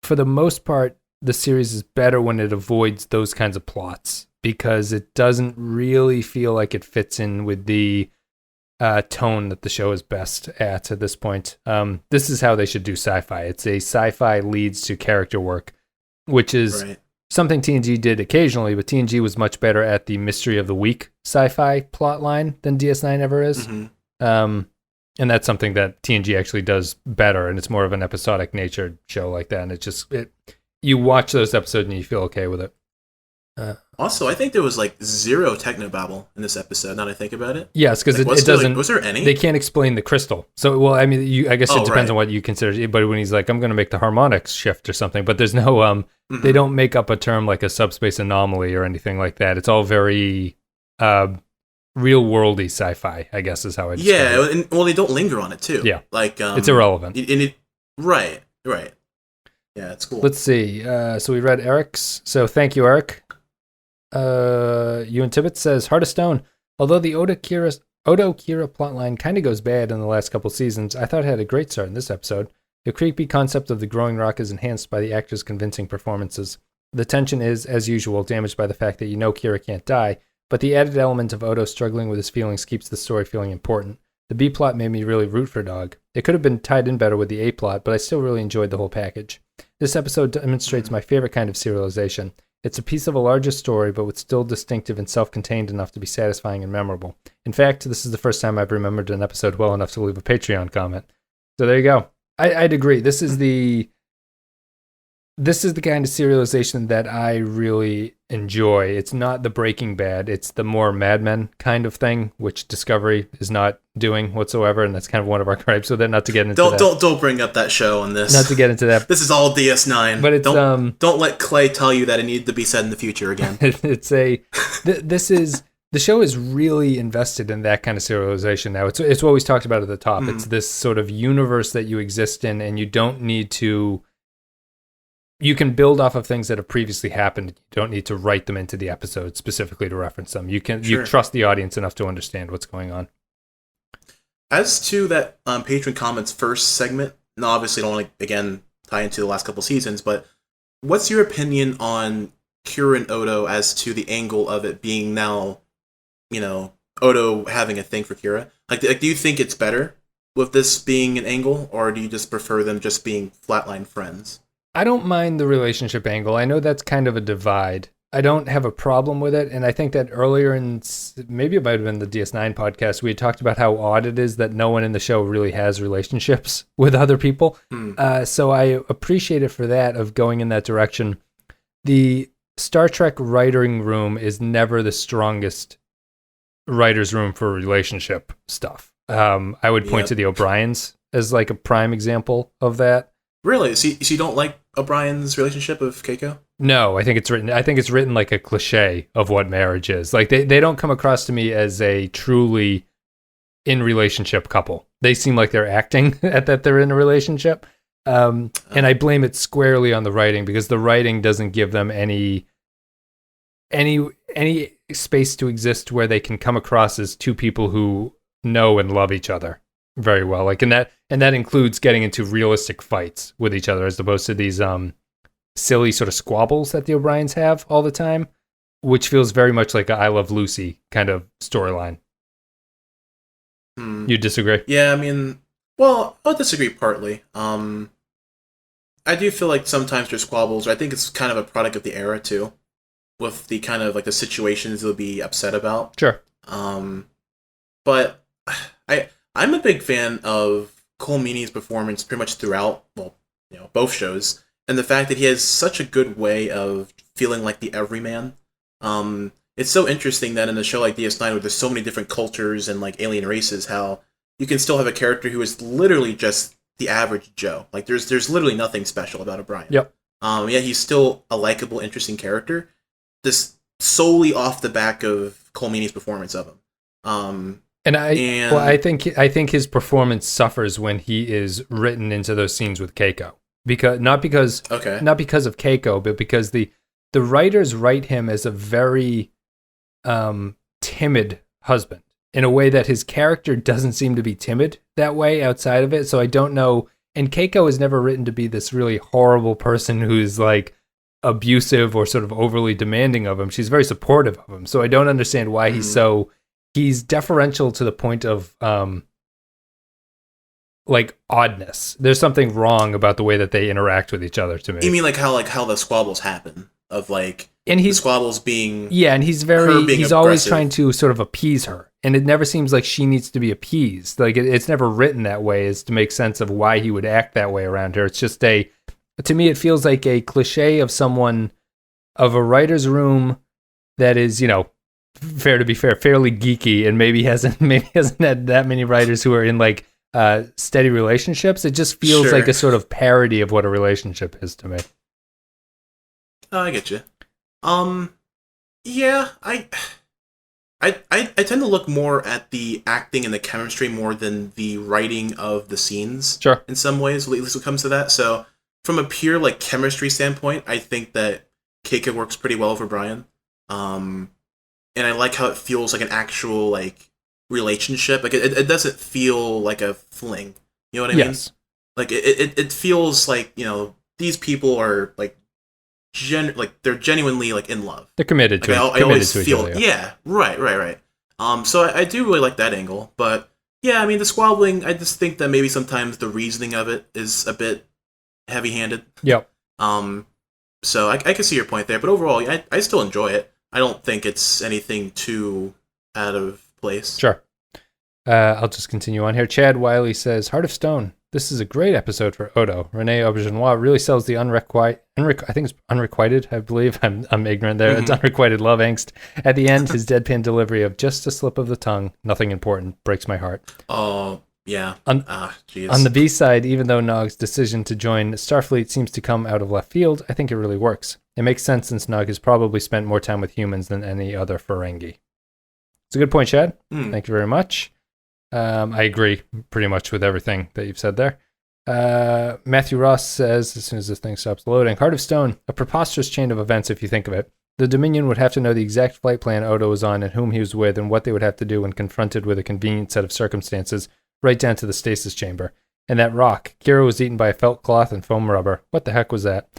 for the most part, the series is better when it avoids those kinds of plots because it doesn't really feel like it fits in with the tone that the show is best at this point. This is how they should do sci-fi. It's a sci-fi leads to character work, which is something TNG did occasionally, but TNG was much better at the mystery of the week sci-fi plot line than DS9 ever is. And that's something that TNG actually does better, and it's more of an episodic nature show like that, and you watch those episodes and you feel okay with it. Also, I think there was like zero technobabble in this episode, now that I think about it. Yes, because it doesn't... was there any? They can't explain the crystal. So, well, I mean, I guess it depends on what you consider. But when he's like, I'm going to make the harmonics shift or something, but there's no... They don't make up a term like a subspace anomaly or anything like that. It's all very real-worldy sci-fi, I guess is how I describe it. Yeah, well, they don't linger on it, too. Yeah, like it's irrelevant. Right. Yeah, it's cool. Let's see. So we read Eric's. So thank you, Eric. Ewan Tibbet says, Heart of Stone. Although the Odo-Kira plotline kind of goes bad in the last couple seasons, I thought it had a great start in this episode. The creepy concept of the growing rock is enhanced by the actors' convincing performances. The tension is, as usual, damaged by the fact that Kira can't die, but the added element of Odo struggling with his feelings keeps the story feeling important. The B plot made me really root for Dog. It could have been tied in better with the A plot, but I still really enjoyed the whole package. This episode demonstrates my favorite kind of serialization. It's a piece of a larger story, but with still distinctive and self-contained enough to be satisfying and memorable. In fact, this is the first time I've remembered an episode well enough to leave a Patreon comment. So there you go. I'd agree. This is the kind of serialization that I really enjoy. It's not the Breaking Bad. It's the more Mad Men kind of thing, which Discovery is not doing whatsoever, and that's kind of one of our gripes with it. Not to get into that. Don't bring up that show on this. Not to get into that. This is all DS9. But it's don't let Clay tell you that it needed to be said in the future again. The show is really invested in that kind of serialization now. It's what we talked about at the top. It's this sort of universe that you exist in, and you don't need to. You can build off of things that have previously happened. You don't need to write them into the episode specifically to reference them. You trust the audience enough to understand what's going on. As to that patron comments first segment, and obviously don't want to again tie into the last couple seasons, but what's your opinion on Kira and Odo as to the angle of it being now, Odo having a thing for Kira? Like, do you think it's better with this being an angle, or do you just prefer them just being flatline friends? I don't mind the relationship angle. I know that's kind of a divide. I don't have a problem with it, and I think that earlier maybe it might have been the DS9 podcast, we had talked about how odd it is that no one in the show really has relationships with other people. So I appreciate it for that, of going in that direction. The Star Trek writing room is never the strongest writer's room for relationship stuff. I would point to the O'Briens as like a prime example of that. Really? So you don't like O'Brien's relationship with Keiko? No, I think it's written like a cliche of what marriage is. Like they don't come across to me as a truly in relationship couple. They seem like they're acting at that they're in a relationship. And I blame it squarely on the writing, because the writing doesn't give them any space to exist where they can come across as two people who know and love each other very well. Like, and that includes getting into realistic fights with each other, as opposed to these silly sort of squabbles that the O'Briens have all the time, which feels very much like a I Love Lucy kind of storyline. You disagree? Yeah, I mean, well, I'll disagree partly. I do feel like sometimes there's squabbles. I think it's kind of a product of the era too, with the kind of like the situations they'll be upset about. Sure. But I'm a big fan of Cole Meany's performance pretty much throughout, both shows, and the fact that he has such a good way of feeling like the everyman. It's so interesting that in a show like DS9, where there's so many different cultures and like alien races, how you can still have a character who is literally just the average Joe. Like there's literally nothing special about O'Brien. Yep. Yet he's still a likable, interesting character. This solely off the back of Cole Meany's performance of him. I think his performance suffers when he is written into those scenes with Keiko, not because of Keiko, but because the the writers write him as a very timid husband in a way that his character doesn't seem to be timid that way outside of it. So I don't know. And Keiko is never written to be this really horrible person who's like abusive or sort of overly demanding of him. She's very supportive of him. So I don't understand why he's deferential to the point of like oddness. There's something wrong about the way that they interact with each other to me. You mean like how the squabbles happen of like and the squabbles being and he's aggressive. Always trying to sort of appease her, and it never seems like she needs to be appeased. Like it's never written that way as to make sense of why he would act that way around her. It's just to me it feels like a cliche of a writer's room that is, you know, fairly geeky, and maybe hasn't had that many writers who are in like steady relationships. It just feels like a sort of parody of what a relationship is to me. Oh, I get you. Yeah, I tend to look more at the acting and the chemistry more than the writing of the scenes. Sure. In some ways, at least when it comes to that. So, from a pure like chemistry standpoint, I think that Keiko works pretty well for Brian. And I like how it feels like an actual like relationship. Like it doesn't feel like a fling. You know what I mean? Yes. Like it feels like, you know, these people are like they're genuinely like in love. They're committed to it. I always feel right. So I do really like that angle, but yeah, I mean the squabbling, I just think that maybe sometimes the reasoning of it is a bit heavy-handed. Yep. So I can see your point there, but overall, I still enjoy it. I don't think it's anything too out of place. Sure. I'll just continue on here. Chad Wiley says, Heart of Stone. This is a great episode for Odo. Rene Aubergenois really sells the I think it's unrequited, I believe. I'm ignorant there. It's unrequited love angst. At the end, his deadpan delivery of just a slip of the tongue, nothing important, breaks my heart. Oh, yeah. On the B side, even though Nog's decision to join Starfleet seems to come out of left field, I think it really works. It makes sense since Nog has probably spent more time with humans than any other Ferengi. It's a good point, Chad. Thank you very much. I agree pretty much with everything that you've said there. Matthew Ross says, as soon as this thing stops loading, Heart of Stone, a preposterous chain of events if you think of it. The Dominion would have to know the exact flight plan Odo was on and whom he was with and what they would have to do when confronted with a convenient set of circumstances, right down to the stasis chamber. And that rock, Kira was eaten by a felt cloth and foam rubber. What the heck was that?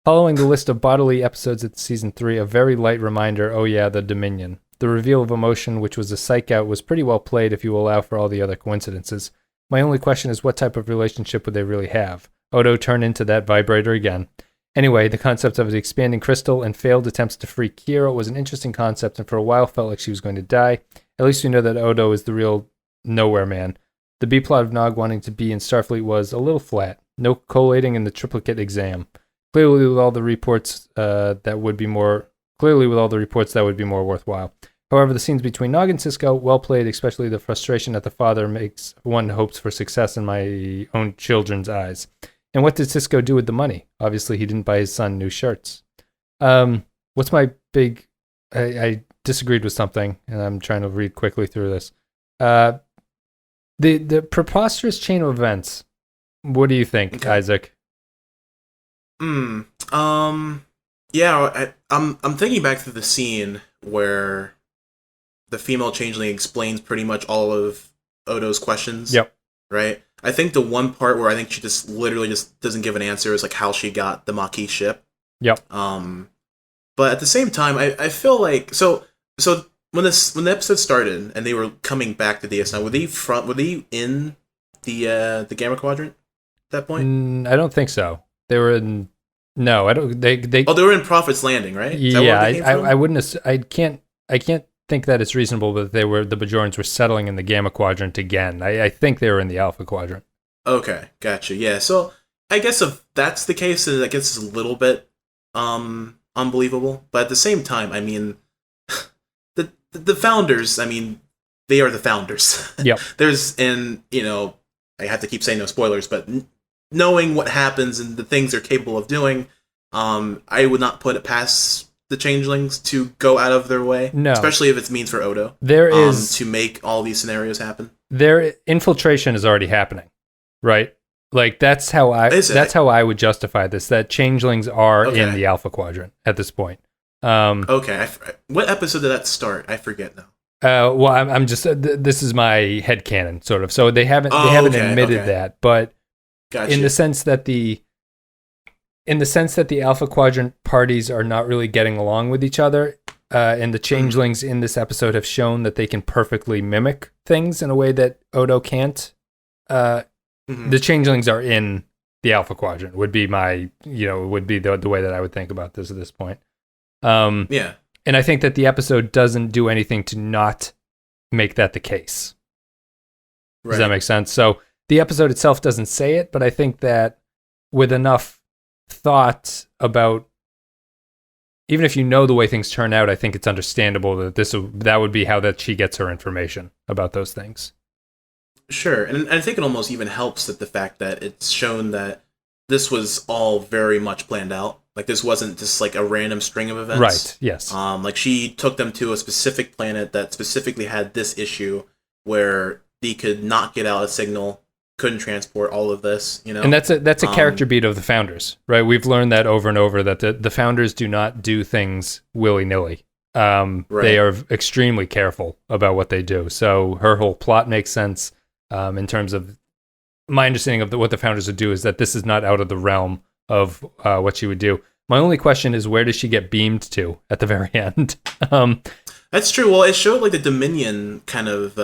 Following the list of bodily episodes at Season 3, a very light reminder, oh yeah, the Dominion. The reveal of emotion, which was a psych out, was pretty well played if you allow for all the other coincidences. My only question is what type of relationship would they really have? Odo turned into that vibrator again. Anyway, the concept of the expanding crystal and failed attempts to free Kira was an interesting concept and for a while felt like she was going to die. At least we know that Odo is the real nowhere man. The B-plot of Nog wanting to be in Starfleet was a little flat. No collating in the triplicate exam. Clearly with all the reports that would be more worthwhile. However, the scenes between Nog and Sisko, well played, especially the frustration that the father makes one hopes for success in my own children's eyes. And what did Sisko do with the money? Obviously, he didn't buy his son new shirts. What's my big... I disagreed with something, and I'm trying to read quickly through this. The preposterous chain of events. What do you think, okay. Isaac? Yeah, I'm thinking back to the scene where the female changeling explains pretty much all of Odo's questions. Yep. Right? I think the one part where I think she just literally just doesn't give an answer is like how she got the Maquis ship. Yep. But at the same time, I feel like so when the episode started and they were coming back to DS9, were they in the Gamma Quadrant at that point? I don't think so. They were in. No, I don't. They. Oh, they were in Prophet's Landing, right? Yeah, I wouldn't. I can't think that it's reasonable that the Bajorans were settling in the Gamma Quadrant again. I think they were in the Alpha Quadrant. Okay, gotcha. Yeah, so I guess if that's the case, then I guess it's a little bit unbelievable. But at the same time, I mean, the founders. I mean, they are the founders. Yep. I have to keep saying no spoilers, but knowing what happens and the things they're capable of doing, I would not put it past the changelings to go out of their way. No. Especially if it means for Odo. There is to make all these scenarios happen. Their infiltration is already happening, right? Like that's how I would justify this. That changelings are in the Alpha Quadrant at this point. Okay, what episode did that start? I forget now. Well, I'm just this is my headcanon sort of. So they haven't admitted that, but Gotcha. in the sense that the Alpha Quadrant parties are not really getting along with each other, and the changelings in this episode have shown that they can perfectly mimic things in a way that Odo can't. The changelings are in the Alpha Quadrant would be my, would be the way that I would think about this at this point. Yeah. And I think that the episode doesn't do anything to not make that the case. Right. Does that make sense? So the episode itself doesn't say it, but I think that with enough thought about, even if you know the way things turn out, I think it's understandable that that would be how that she gets her information about those things. Sure, and I think it almost even helps that the fact that it's shown that this was all very much planned out. Like, this wasn't just like a random string of events. Right, yes. Like, she took them to a specific planet that specifically had this issue where they could not get out a signal, couldn't transport all of this, And that's a character beat of the Founders, right? We've learned that over and over that the Founders do not do things willy-nilly. Right. They are extremely careful about what they do. So her whole plot makes sense in terms of my understanding of what the Founders would do is that this is not out of the realm of what she would do. My only question is, where does she get beamed to at the very end? That's true. Well, it showed like the Dominion kind of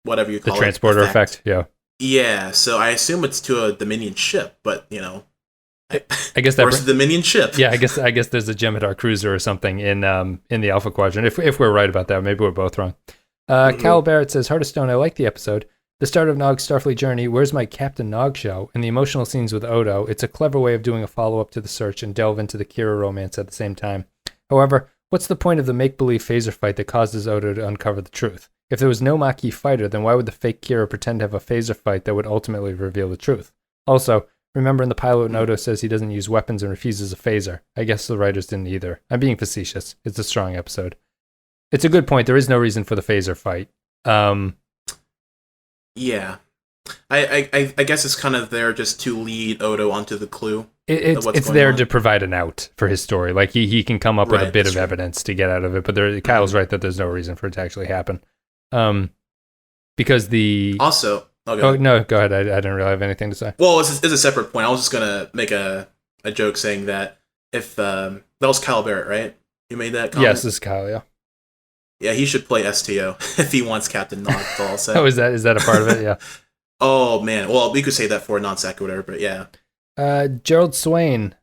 whatever you call the transporter effect. Yeah. Yeah. So I assume it's to a Dominion ship, but I guess that the Dominion ship. Yeah, I guess there's a Jem'Hadar cruiser or something in the Alpha Quadrant. If we're right about that, maybe we're both wrong. Cal Barrett says, Hearthstone, I like the episode. The start of Nog's Starfleet journey, where's my Captain Nog show, and the emotional scenes with Odo, it's a clever way of doing a follow-up to the search and delve into the Kira romance at the same time. However, what's the point of the make-believe phaser fight that causes Odo to uncover the truth? If there was no Maquis fighter, then why would the fake Kira pretend to have a phaser fight that would ultimately reveal the truth? Also, remember in the pilot when Odo says he doesn't use weapons and refuses a phaser. I guess the writers didn't either. I'm being facetious. It's a strong episode. It's a good point. There is no reason for the phaser fight. Yeah. I guess it's kind of there just to lead Odo onto the clue. It's there to provide an out for his story. Like he can come up with a bit of evidence to get out of it, but Kyle's right that there's no reason for it to actually happen. Because the... Also... Oh, no, go ahead. I didn't really have anything to say. Well, it's a separate point. I was just going to make a joke saying that if... that was Kyle Barrett, right? You made that comment? Yes, this is Kyle, yeah. Yeah, he should play STO if he wants Captain Nog, that's all I'll say. Oh, is that a part of it? Yeah. Oh, man. Well, we could say that for a non-sequitur, but yeah. Gerald Swain. I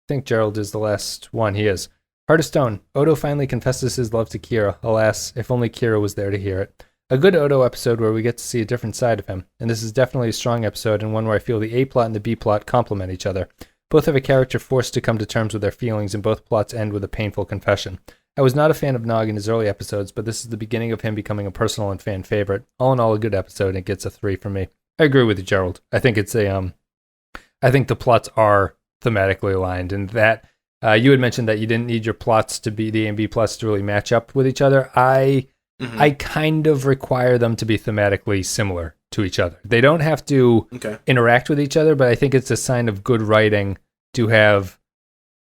think Gerald is the last one. He is. Heart of Stone. Odo finally confesses his love to Kira. Alas, if only Kira was there to hear it. A good Odo episode where we get to see a different side of him. And this is definitely a strong episode and one where I feel the A-plot and the B-plot complement each other. Both have a character forced to come to terms with their feelings, and both plots end with a painful confession. I was not a fan of Nog in his early episodes, but this is the beginning of him becoming a personal and fan favorite. All in all, a good episode, and it gets a 3 from me. I agree with you, Gerald. I think it's I think the plots are thematically aligned, and that you had mentioned that you didn't need your plots to be the A and B plots to really match up with each other. I kind of require them to be thematically similar to each other. They don't have to interact with each other, but I think it's a sign of good writing to have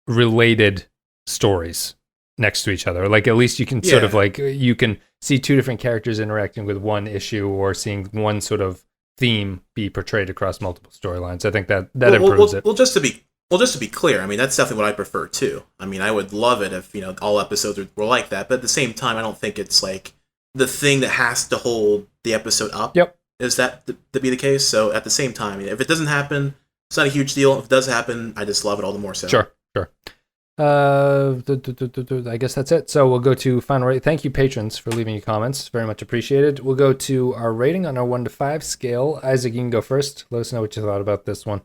related stories next to each other. Like, at least you can sort of like, you can see two different characters interacting with one issue or seeing one sort of theme be portrayed across multiple storylines. I think that improves it. Well, just to be clear, I mean, that's definitely what I prefer too. I mean, I would love it if, all episodes were like that, but at the same time, I don't think it's like the thing that has to hold the episode up. Yep. Is that to be the case? So at the same time, if it doesn't happen, it's not a huge deal. If it does happen, I just love it all the more so. Sure. I guess that's it. So we'll go to final rating. Thank you, patrons, for leaving your comments. Very much appreciated. We'll go to our rating on our 1 to 5 scale. Isaac, you can go first. Let us know what you thought about this one.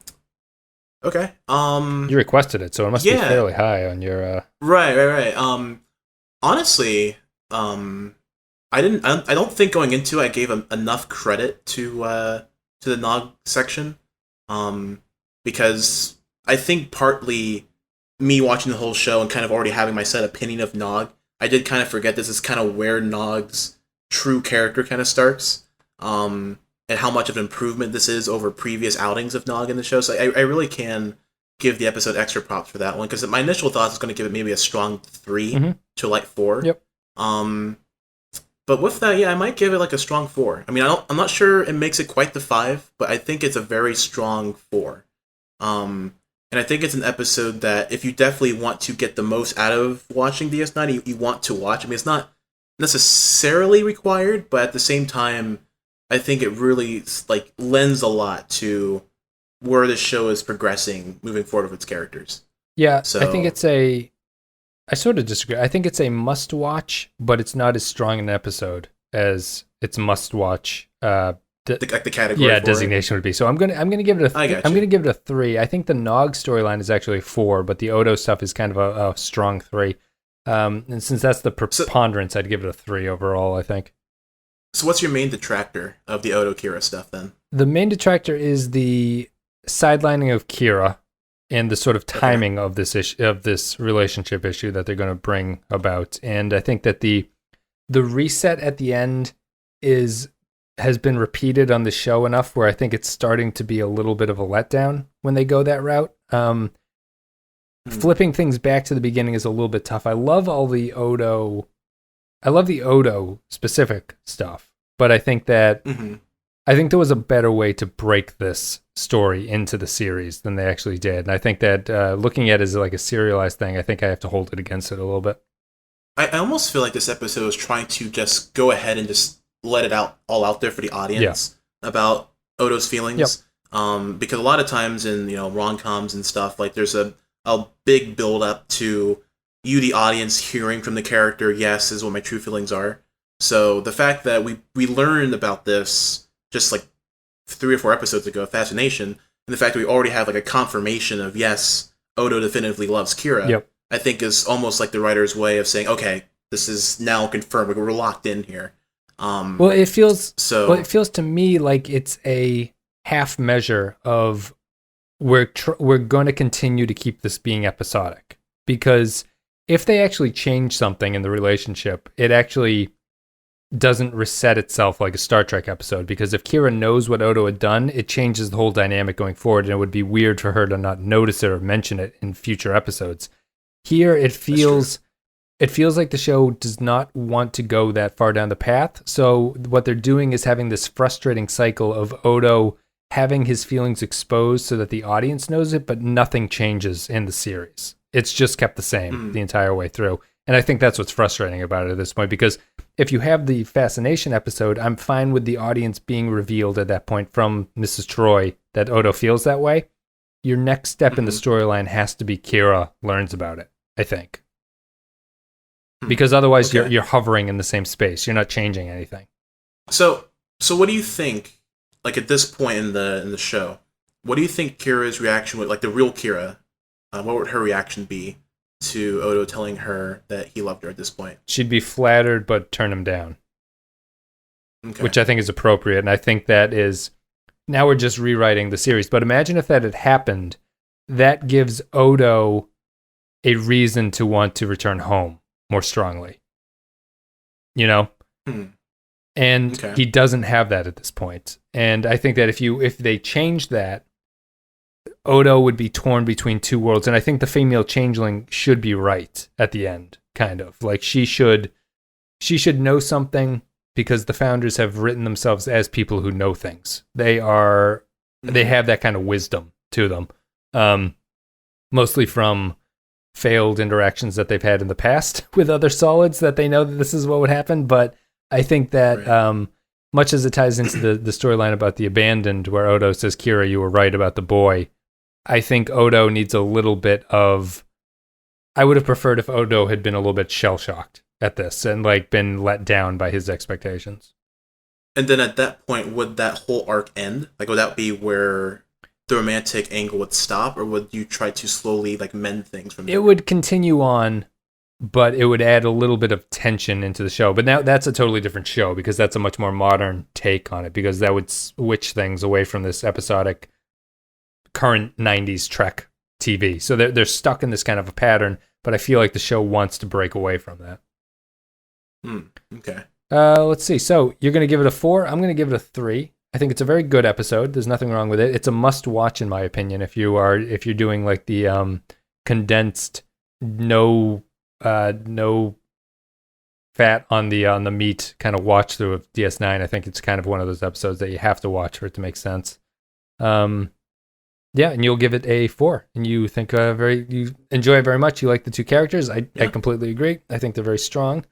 Okay. You requested it, so it must be fairly high on your. Right. Honestly, I don't think going into it, I gave enough credit to the Nog section, because I think partly me watching the whole show and kind of already having my set opinion of Nog, I did kind of forget this is kind of where Nog's true character kind of starts, and how much of an improvement this is over previous outings of Nog in the show. So I really can give the episode extra props for that one, because my initial thoughts is going to give it maybe a strong 3 to like 4. Yep. But with that, yeah, I might give it like a strong 4. I mean, I'm not sure it makes it quite the 5, but I think it's a very strong 4. And I think it's an episode that if you definitely want to get the most out of watching DS9, you want to watch. I mean, it's not necessarily required, but at the same time, I think it really like lends a lot to where this show is progressing moving forward with its characters. Yeah, so, I think I sort of disagree. I think it's a must-watch, but it's not as strong an episode as its must-watch. The category. Yeah, designation would be. So I'm gonna give it I'm gonna give it a 3. I think the Nog storyline is actually 4, but the Odo stuff is kind of a strong 3. And since that's the preponderance, I'd give it a 3 overall, I think. So what's your main detractor of the Odo Kira stuff then? The main detractor is the sidelining of Kira and the sort of timing of this issue, of this relationship issue that they're going to bring about. And I think that the reset at the end has been repeated on the show enough where I think it's starting to be a little bit of a letdown when they go that route. Flipping things back to the beginning is a little bit tough. I love the Odo specific stuff, but I think that I think there was a better way to break this story into the series than they actually did. And I think that looking at it as like a serialized thing, I think I have to hold it against it a little bit. I almost feel like this episode is trying to just go ahead and just let it all out there for the audience about Odo's feelings. Yep. Because a lot of times in rom-coms and stuff, like there's a big build up to you, the audience, hearing from the character, yes, is what my true feelings are. So the fact that we learned about this just like 3 or 4 episodes ago, Fascination, and the fact that we already have like a confirmation of yes, Odo definitively loves Kira, I think is almost like the writer's way of saying, okay, this is now confirmed. We're locked in here. It feels to me like it's a half measure of we're going to continue to keep this being episodic, because if they actually change something in the relationship, it actually doesn't reset itself like a Star Trek episode, because if Kira knows what Odo had done, it changes the whole dynamic going forward, and it would be weird for her to not notice it or mention it in future episodes. Here, it feels like the show does not want to go that far down the path, so what they're doing is having this frustrating cycle of Odo having his feelings exposed so that the audience knows it, but nothing changes in the series. It's just kept the same the entire way through. And I think that's what's frustrating about it at this point, because if you have the Fascination episode, I'm fine with the audience being revealed at that point from Mrs. Troy that Odo feels that way. Your next step in the storyline has to be Kira learns about it, I think. Because otherwise you're hovering in the same space. You're not changing anything. So what do you think, like at this point in the show, what do you think Kira's reaction would, like the real Kira, what would her reaction be to Odo telling her that he loved her at this point? She'd be flattered but turn him down. Okay. Which I think is appropriate, and I think that is, now we're just rewriting the series, but imagine if that had happened, that gives Odo a reason to want to return home more strongly. And he doesn't have that at this point. And I think that if they change that, Odo would be torn between two worlds. And I think the female changeling should be right at the end, kind of. Like she should know something, because the founders have written themselves as people who know things. They have that kind of wisdom to them. Mostly from failed interactions that they've had in the past with other solids, that they know that this is what would happen. But I think that much as it ties into the storyline about the abandoned, where Odo says, Kira, you were right about the boy, I think Odo needs a little bit of, I would have preferred if Odo had been a little bit shell-shocked at this and like been let down by his expectations. And then at that point, would that whole arc end? Like, would that be where the romantic angle would stop, or would you try to slowly like mend things from there? It would continue on, but it would add a little bit of tension into the show. But now that's a totally different show, because that's a much more modern take on it, because that would switch things away from this episodic current 90s Trek TV. So they're stuck in this kind of a pattern, but I feel like the show wants to break away from that. Okay. Let's see. So you're going to give it a 4. I'm going to give it a 3. I think it's a very good episode. There's nothing wrong with it. It's a must-watch, in my opinion, if you're doing like the condensed, no fat on the meat kind of watch through of DS9. I think it's kind of one of those episodes that you have to watch for it to make sense. Yeah, and you'll give it a 4, and you think you enjoy it very much. You like the two characters. I completely agree. I think they're very strong. And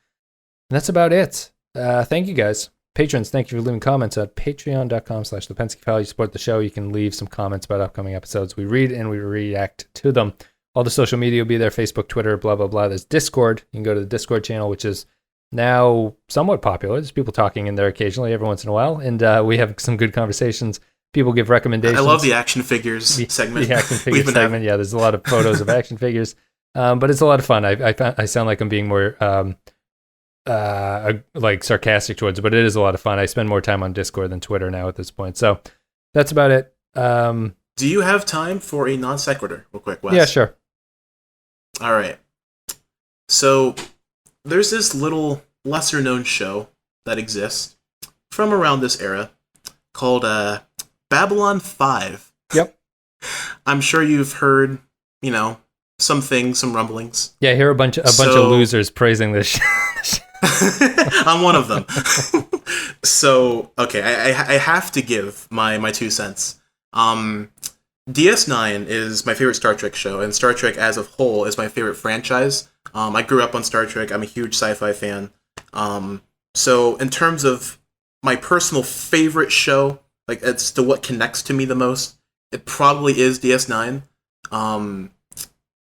that's about it. Thank you guys. Patrons, thank you for leaving comments at patreon.com/the Pensky File. You support the show. You can leave some comments about upcoming episodes. We read and we react to them. All the social media will be there, Facebook, Twitter, blah, blah, blah. There's Discord. You can go to the Discord channel, which is now somewhat popular. There's people talking in there occasionally, every once in a while, and we have some good conversations. People give recommendations. I love the action figures segment. The action figures segment, yeah. There's a lot of photos of action figures, but it's a lot of fun. I sound like I'm being more like sarcastic towards it, but it is a lot of fun. I spend more time on Discord than Twitter now at this point. So that's about it. Do you have time for a non sequitur, real quick, Wes? Yeah, sure. All right. So there's this little lesser known show that exists from around this era called Babylon 5. Yep. I'm sure you've heard, some things, some rumblings. Yeah, I hear a bunch of losers praising this show. I'm one of them. So, okay, I have to give my 2 cents. DS9 is my favorite Star Trek show, and Star Trek as a whole is my favorite franchise. I grew up on Star Trek. I'm a huge sci-fi fan. So in terms of my personal favorite show, like it's to what connects to me the most, it probably is DS9.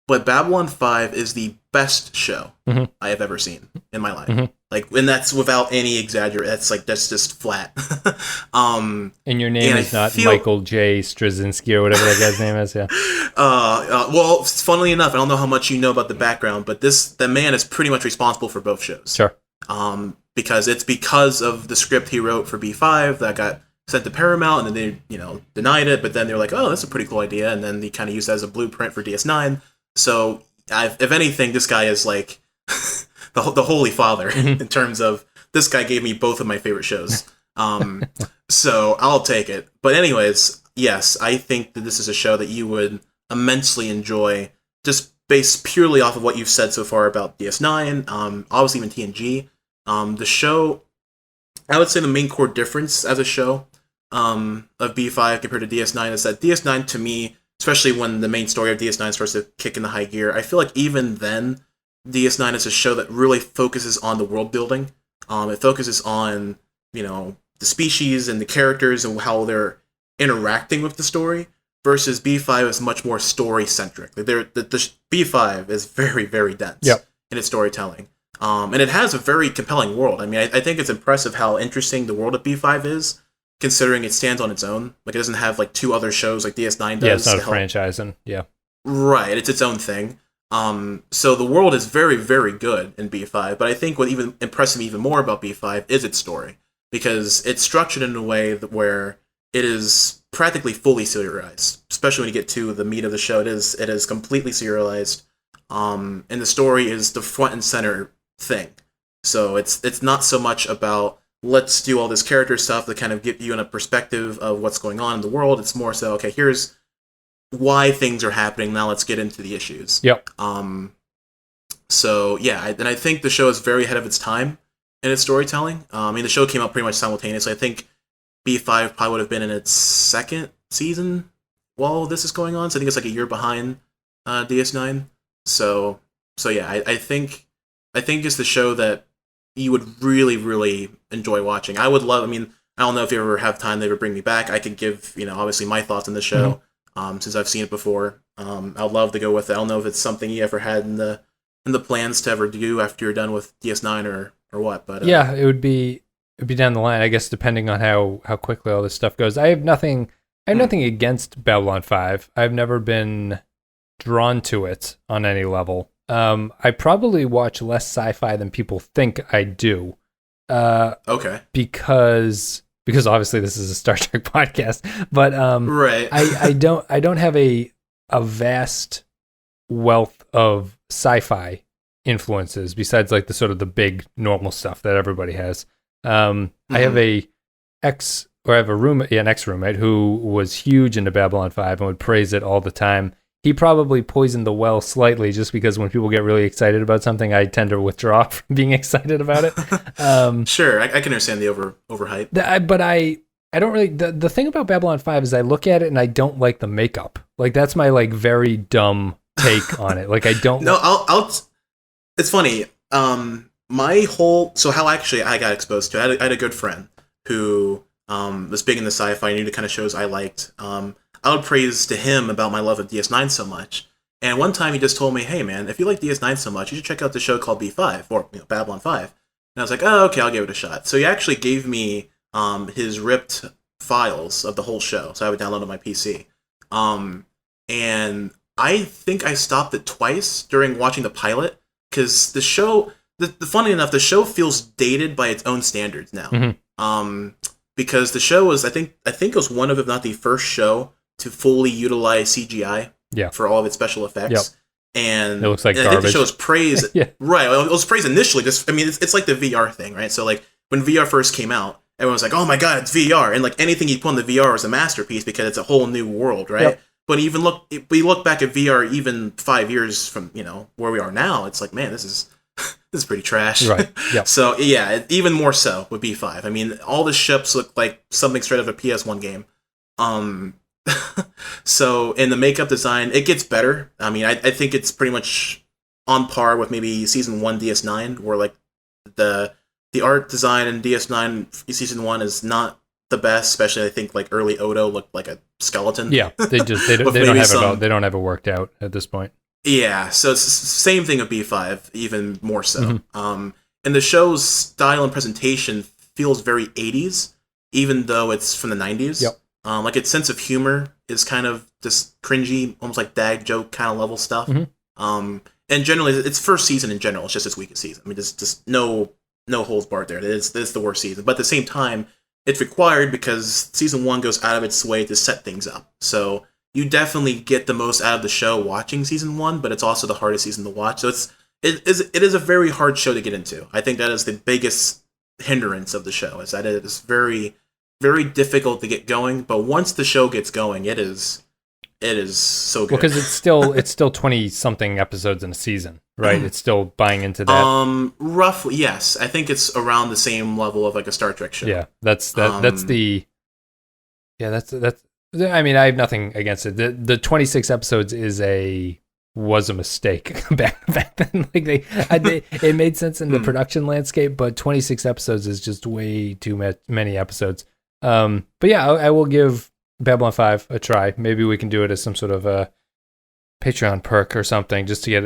But Babylon 5 is the best show I have ever seen in my life. Mm-hmm. Like, and that's without any exaggeration. That's just flat. And your name is not Michael J. Straczynski or whatever that guy's name is, yeah. Well, funnily enough, I don't know how much you know about the background, but the man is pretty much responsible for both shows. Sure. Because of the script he wrote for B5 that got sent to Paramount, and then they, denied it, but then they were like, oh, that's a pretty cool idea, and then they kind of used it as a blueprint for DS9. So, if anything, this guy is like the Holy Father in terms of this guy gave me both of my favorite shows. So I'll take it. But anyways, yes, I think that this is a show that you would immensely enjoy, just based purely off of what you've said so far about DS9, obviously even TNG. The show, I would say the main core difference as a show of B5 compared to DS9 is that DS9 to me, especially when the main story of DS9 starts to kick into high gear, I feel like even then, DS9 is a show that really focuses on the world building. It focuses on, the species and the characters and how they're interacting with the story, versus B5 is much more story-centric. The B5 is very, very dense in its storytelling. And it has a very compelling world. I mean, I think it's impressive how interesting the world of B5 is, considering it stands on its own. Like, it doesn't have, like, 2 other shows like DS9 does. Yeah, it's not a franchise, and yeah. Right, it's its own thing. So the world is very, very good in B5, but I think what even impressed me even more about B5 is its story, because it's structured in a way where it is practically fully serialized, especially when you get to the meat of the show. It is completely serialized, and the story is the front and center thing. So it's not so much about let's do all this character stuff to kind of get you in a perspective of what's going on in the world. It's more so, okay, here's why things are happening. Now let's get into the issues. Yep. So yeah, and I think the show is very ahead of its time in its storytelling. I mean, the show came out pretty much simultaneously. I think B5 probably would have been in its 2nd season while this is going on. So I think it's like a year behind DS9. So yeah, I think it's the show that you would really, really enjoy watching. I mean, I don't know if you ever have time to ever bring me back. I could give, obviously my thoughts on the show, since I've seen it before. I'd love to go with it. I don't know if it's something you ever had in the plans to ever do after you're done with DS9 or what, but yeah, it'd be down the line, I guess, depending on how quickly all this stuff goes. I have nothing against Babylon 5. I've never been drawn to it on any level. I probably watch less sci-fi than people think I do. Okay. Because obviously this is a Star Trek podcast, but right. I don't have a vast wealth of sci-fi influences besides like the sort of the big normal stuff that everybody has. I have a or I have a roommate, an ex-roommate who was huge into Babylon 5 and would praise it all the time. He probably poisoned the well slightly just because when people get really excited about something, I tend to withdraw from being excited about it. Sure, I can understand the overhype. But I don't really, the thing about Babylon 5 is I look at it and I don't like the makeup. Like, that's my, like, very dumb take on it. Like, I don't... No, I'll it's funny. So how actually I got exposed to it, I had a good friend who was big into sci-fi, knew the kind of shows I liked. I would praise to him about my love of DS9 so much. And one time he just told me, hey man, if you like DS9 so much, you should check out the show called B5, or Babylon 5. And I was like, oh, okay, I'll give it a shot. So he actually gave me his ripped files of the whole show, so I would download on my PC. And I think I stopped it twice during watching the pilot, because the show, funny enough, the show feels dated by its own standards now. Mm-hmm. Because the show was, I think it was one of, if not the first show to fully utilize CGI for all of its special effects. Yep. And it looks like garbage. I think the show was praised. Yeah. Right. Well, it was praised initially. It's like the VR thing, right? So like when VR first came out, everyone was like, "Oh my god, it's VR!" And like anything you put on the VR is a masterpiece because it's a whole new world, right? Yep. But we look back at VR even 5 years from where we are now. It's like, man, this is pretty trash. Right. Yep. So yeah, even more so with B5. I mean, all the ships look like something straight out of a PS1 game. So in the makeup design, it gets better. I mean, I think it's pretty much on par with maybe season 1 DS9, where like the art design in DS9 season 1 is not the best, especially I think like early Odo looked like a skeleton. Yeah, they don't have it worked out at this point. Yeah, so it's the same thing with B5, even more so. Mm-hmm. And the show's style and presentation feels very 80s, even though it's from the 90s. Yep. Like its sense of humor is kind of just cringy, almost like dad joke kind of level stuff. Mm-hmm. And generally, its first season in general is just its weakest season. I mean, there's just no holds barred there. It's the worst season. But at the same time, it's required because season 1 goes out of its way to set things up. So you definitely get the most out of the show watching season 1, but it's also the hardest season to watch. So it is a very hard show to get into. I think that is the biggest hindrance of the show, is that it is very, very difficult to get going. But once the show gets going, it is so good. Well, because it's still 20 something episodes in a season, right? It's still buying into that. Roughly, yes. I think it's around the same level of like a Star Trek show. Yeah, that's I mean, I have nothing against it. The 26 episodes was a mistake back then. Like it made sense in the production landscape, but 26 episodes is just way too many episodes. But yeah, I will give Babylon 5 a try. Maybe we can do it as some sort of a Patreon perk or something, just to get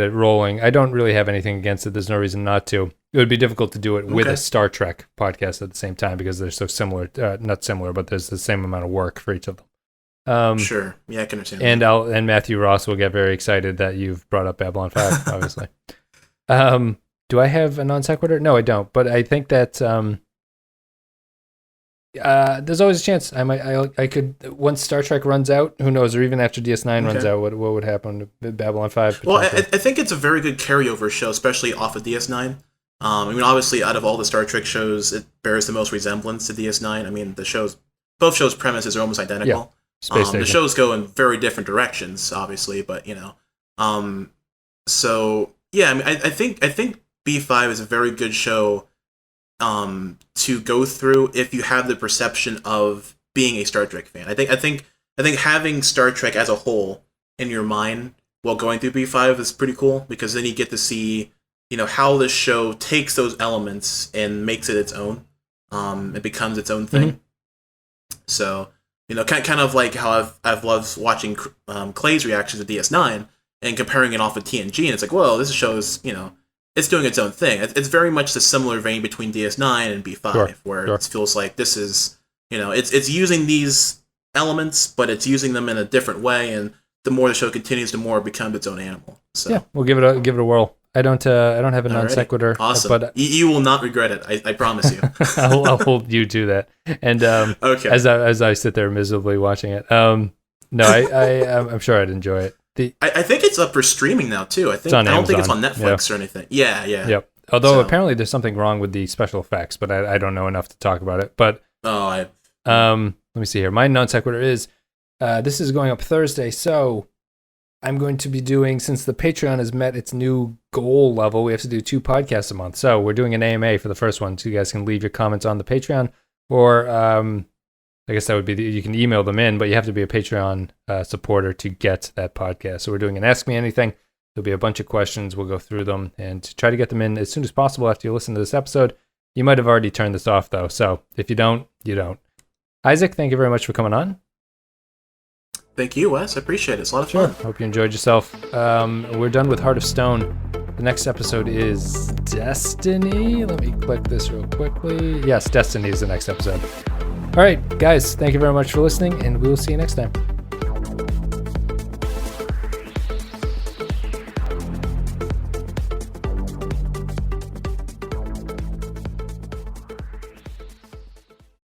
it rolling. I don't really have anything against it. There's no reason not to. It would be difficult to do it with a Star Trek podcast at the same time because they're so similar. Not similar, but there's the same amount of work for each of them. Sure. Yeah, I can understand. And Matthew Ross will get very excited that you've brought up Babylon 5, obviously. Do I have a non sequitur? No, I don't. But I think that there's always a chance I could, once Star Trek runs out, who knows, or even after DS9 runs out, what would happen to Babylon 5? Well, I think it's a very good carryover show, especially off of DS9. I mean, obviously, out of all the Star Trek shows, it bears the most resemblance to DS9. I mean, both shows' premises are almost identical. Yeah. The shows go in very different directions, obviously, but so yeah, I mean, I think B5 is a very good show to go through if you have the perception of being a Star Trek fan. I think having Star Trek as a whole in your mind while going through B5 is pretty cool, because then you get to see how this show takes those elements and makes it its own. It becomes its own thing. Mm-hmm. So kind of like how I've loved watching Clay's reactions to DS9 and comparing it off with TNG, and it's like, whoa, this show is it's doing its own thing. It's very much the similar vein between DS9 and B5, where it feels like this is, it's using these elements, but it's using them in a different way, and the more the show continues, the more it becomes its own animal. So yeah, we'll give it a whirl. I don't have a non sequitur. Awesome, but you will not regret it. I promise you. I'll hold you to that. And okay, as I sit there miserably watching it, no, I'm sure I'd enjoy it. I think it's up for streaming now too. I don't think it's on Netflix or anything. Yeah. Yep. Although apparently there's something wrong with the special effects, but I don't know enough to talk about it. But Let me see here. My non sequitur is, this is going up Thursday, so I'm going to be doing, since the Patreon has met its new goal level, we have to do 2 podcasts a month. So we're doing an AMA for the first one, so you guys can leave your comments on the Patreon, or I guess that would be, you can email them in, but you have to be a Patreon supporter to get that podcast. So we're doing an Ask Me Anything. There'll be a bunch of questions. We'll go through them and try to get them in as soon as possible after you listen to this episode. You might have already turned this off, though. So if you don't, you don't. Isaac, thank you very much for coming on. Thank you, Wes. I appreciate it. It's a lot of fun. Hope you enjoyed yourself. We're done with Heart of Stone. The next episode is Destiny. Let me click this real quickly. Yes, Destiny is the next episode. All right, guys, thank you very much for listening, and we will see you next time.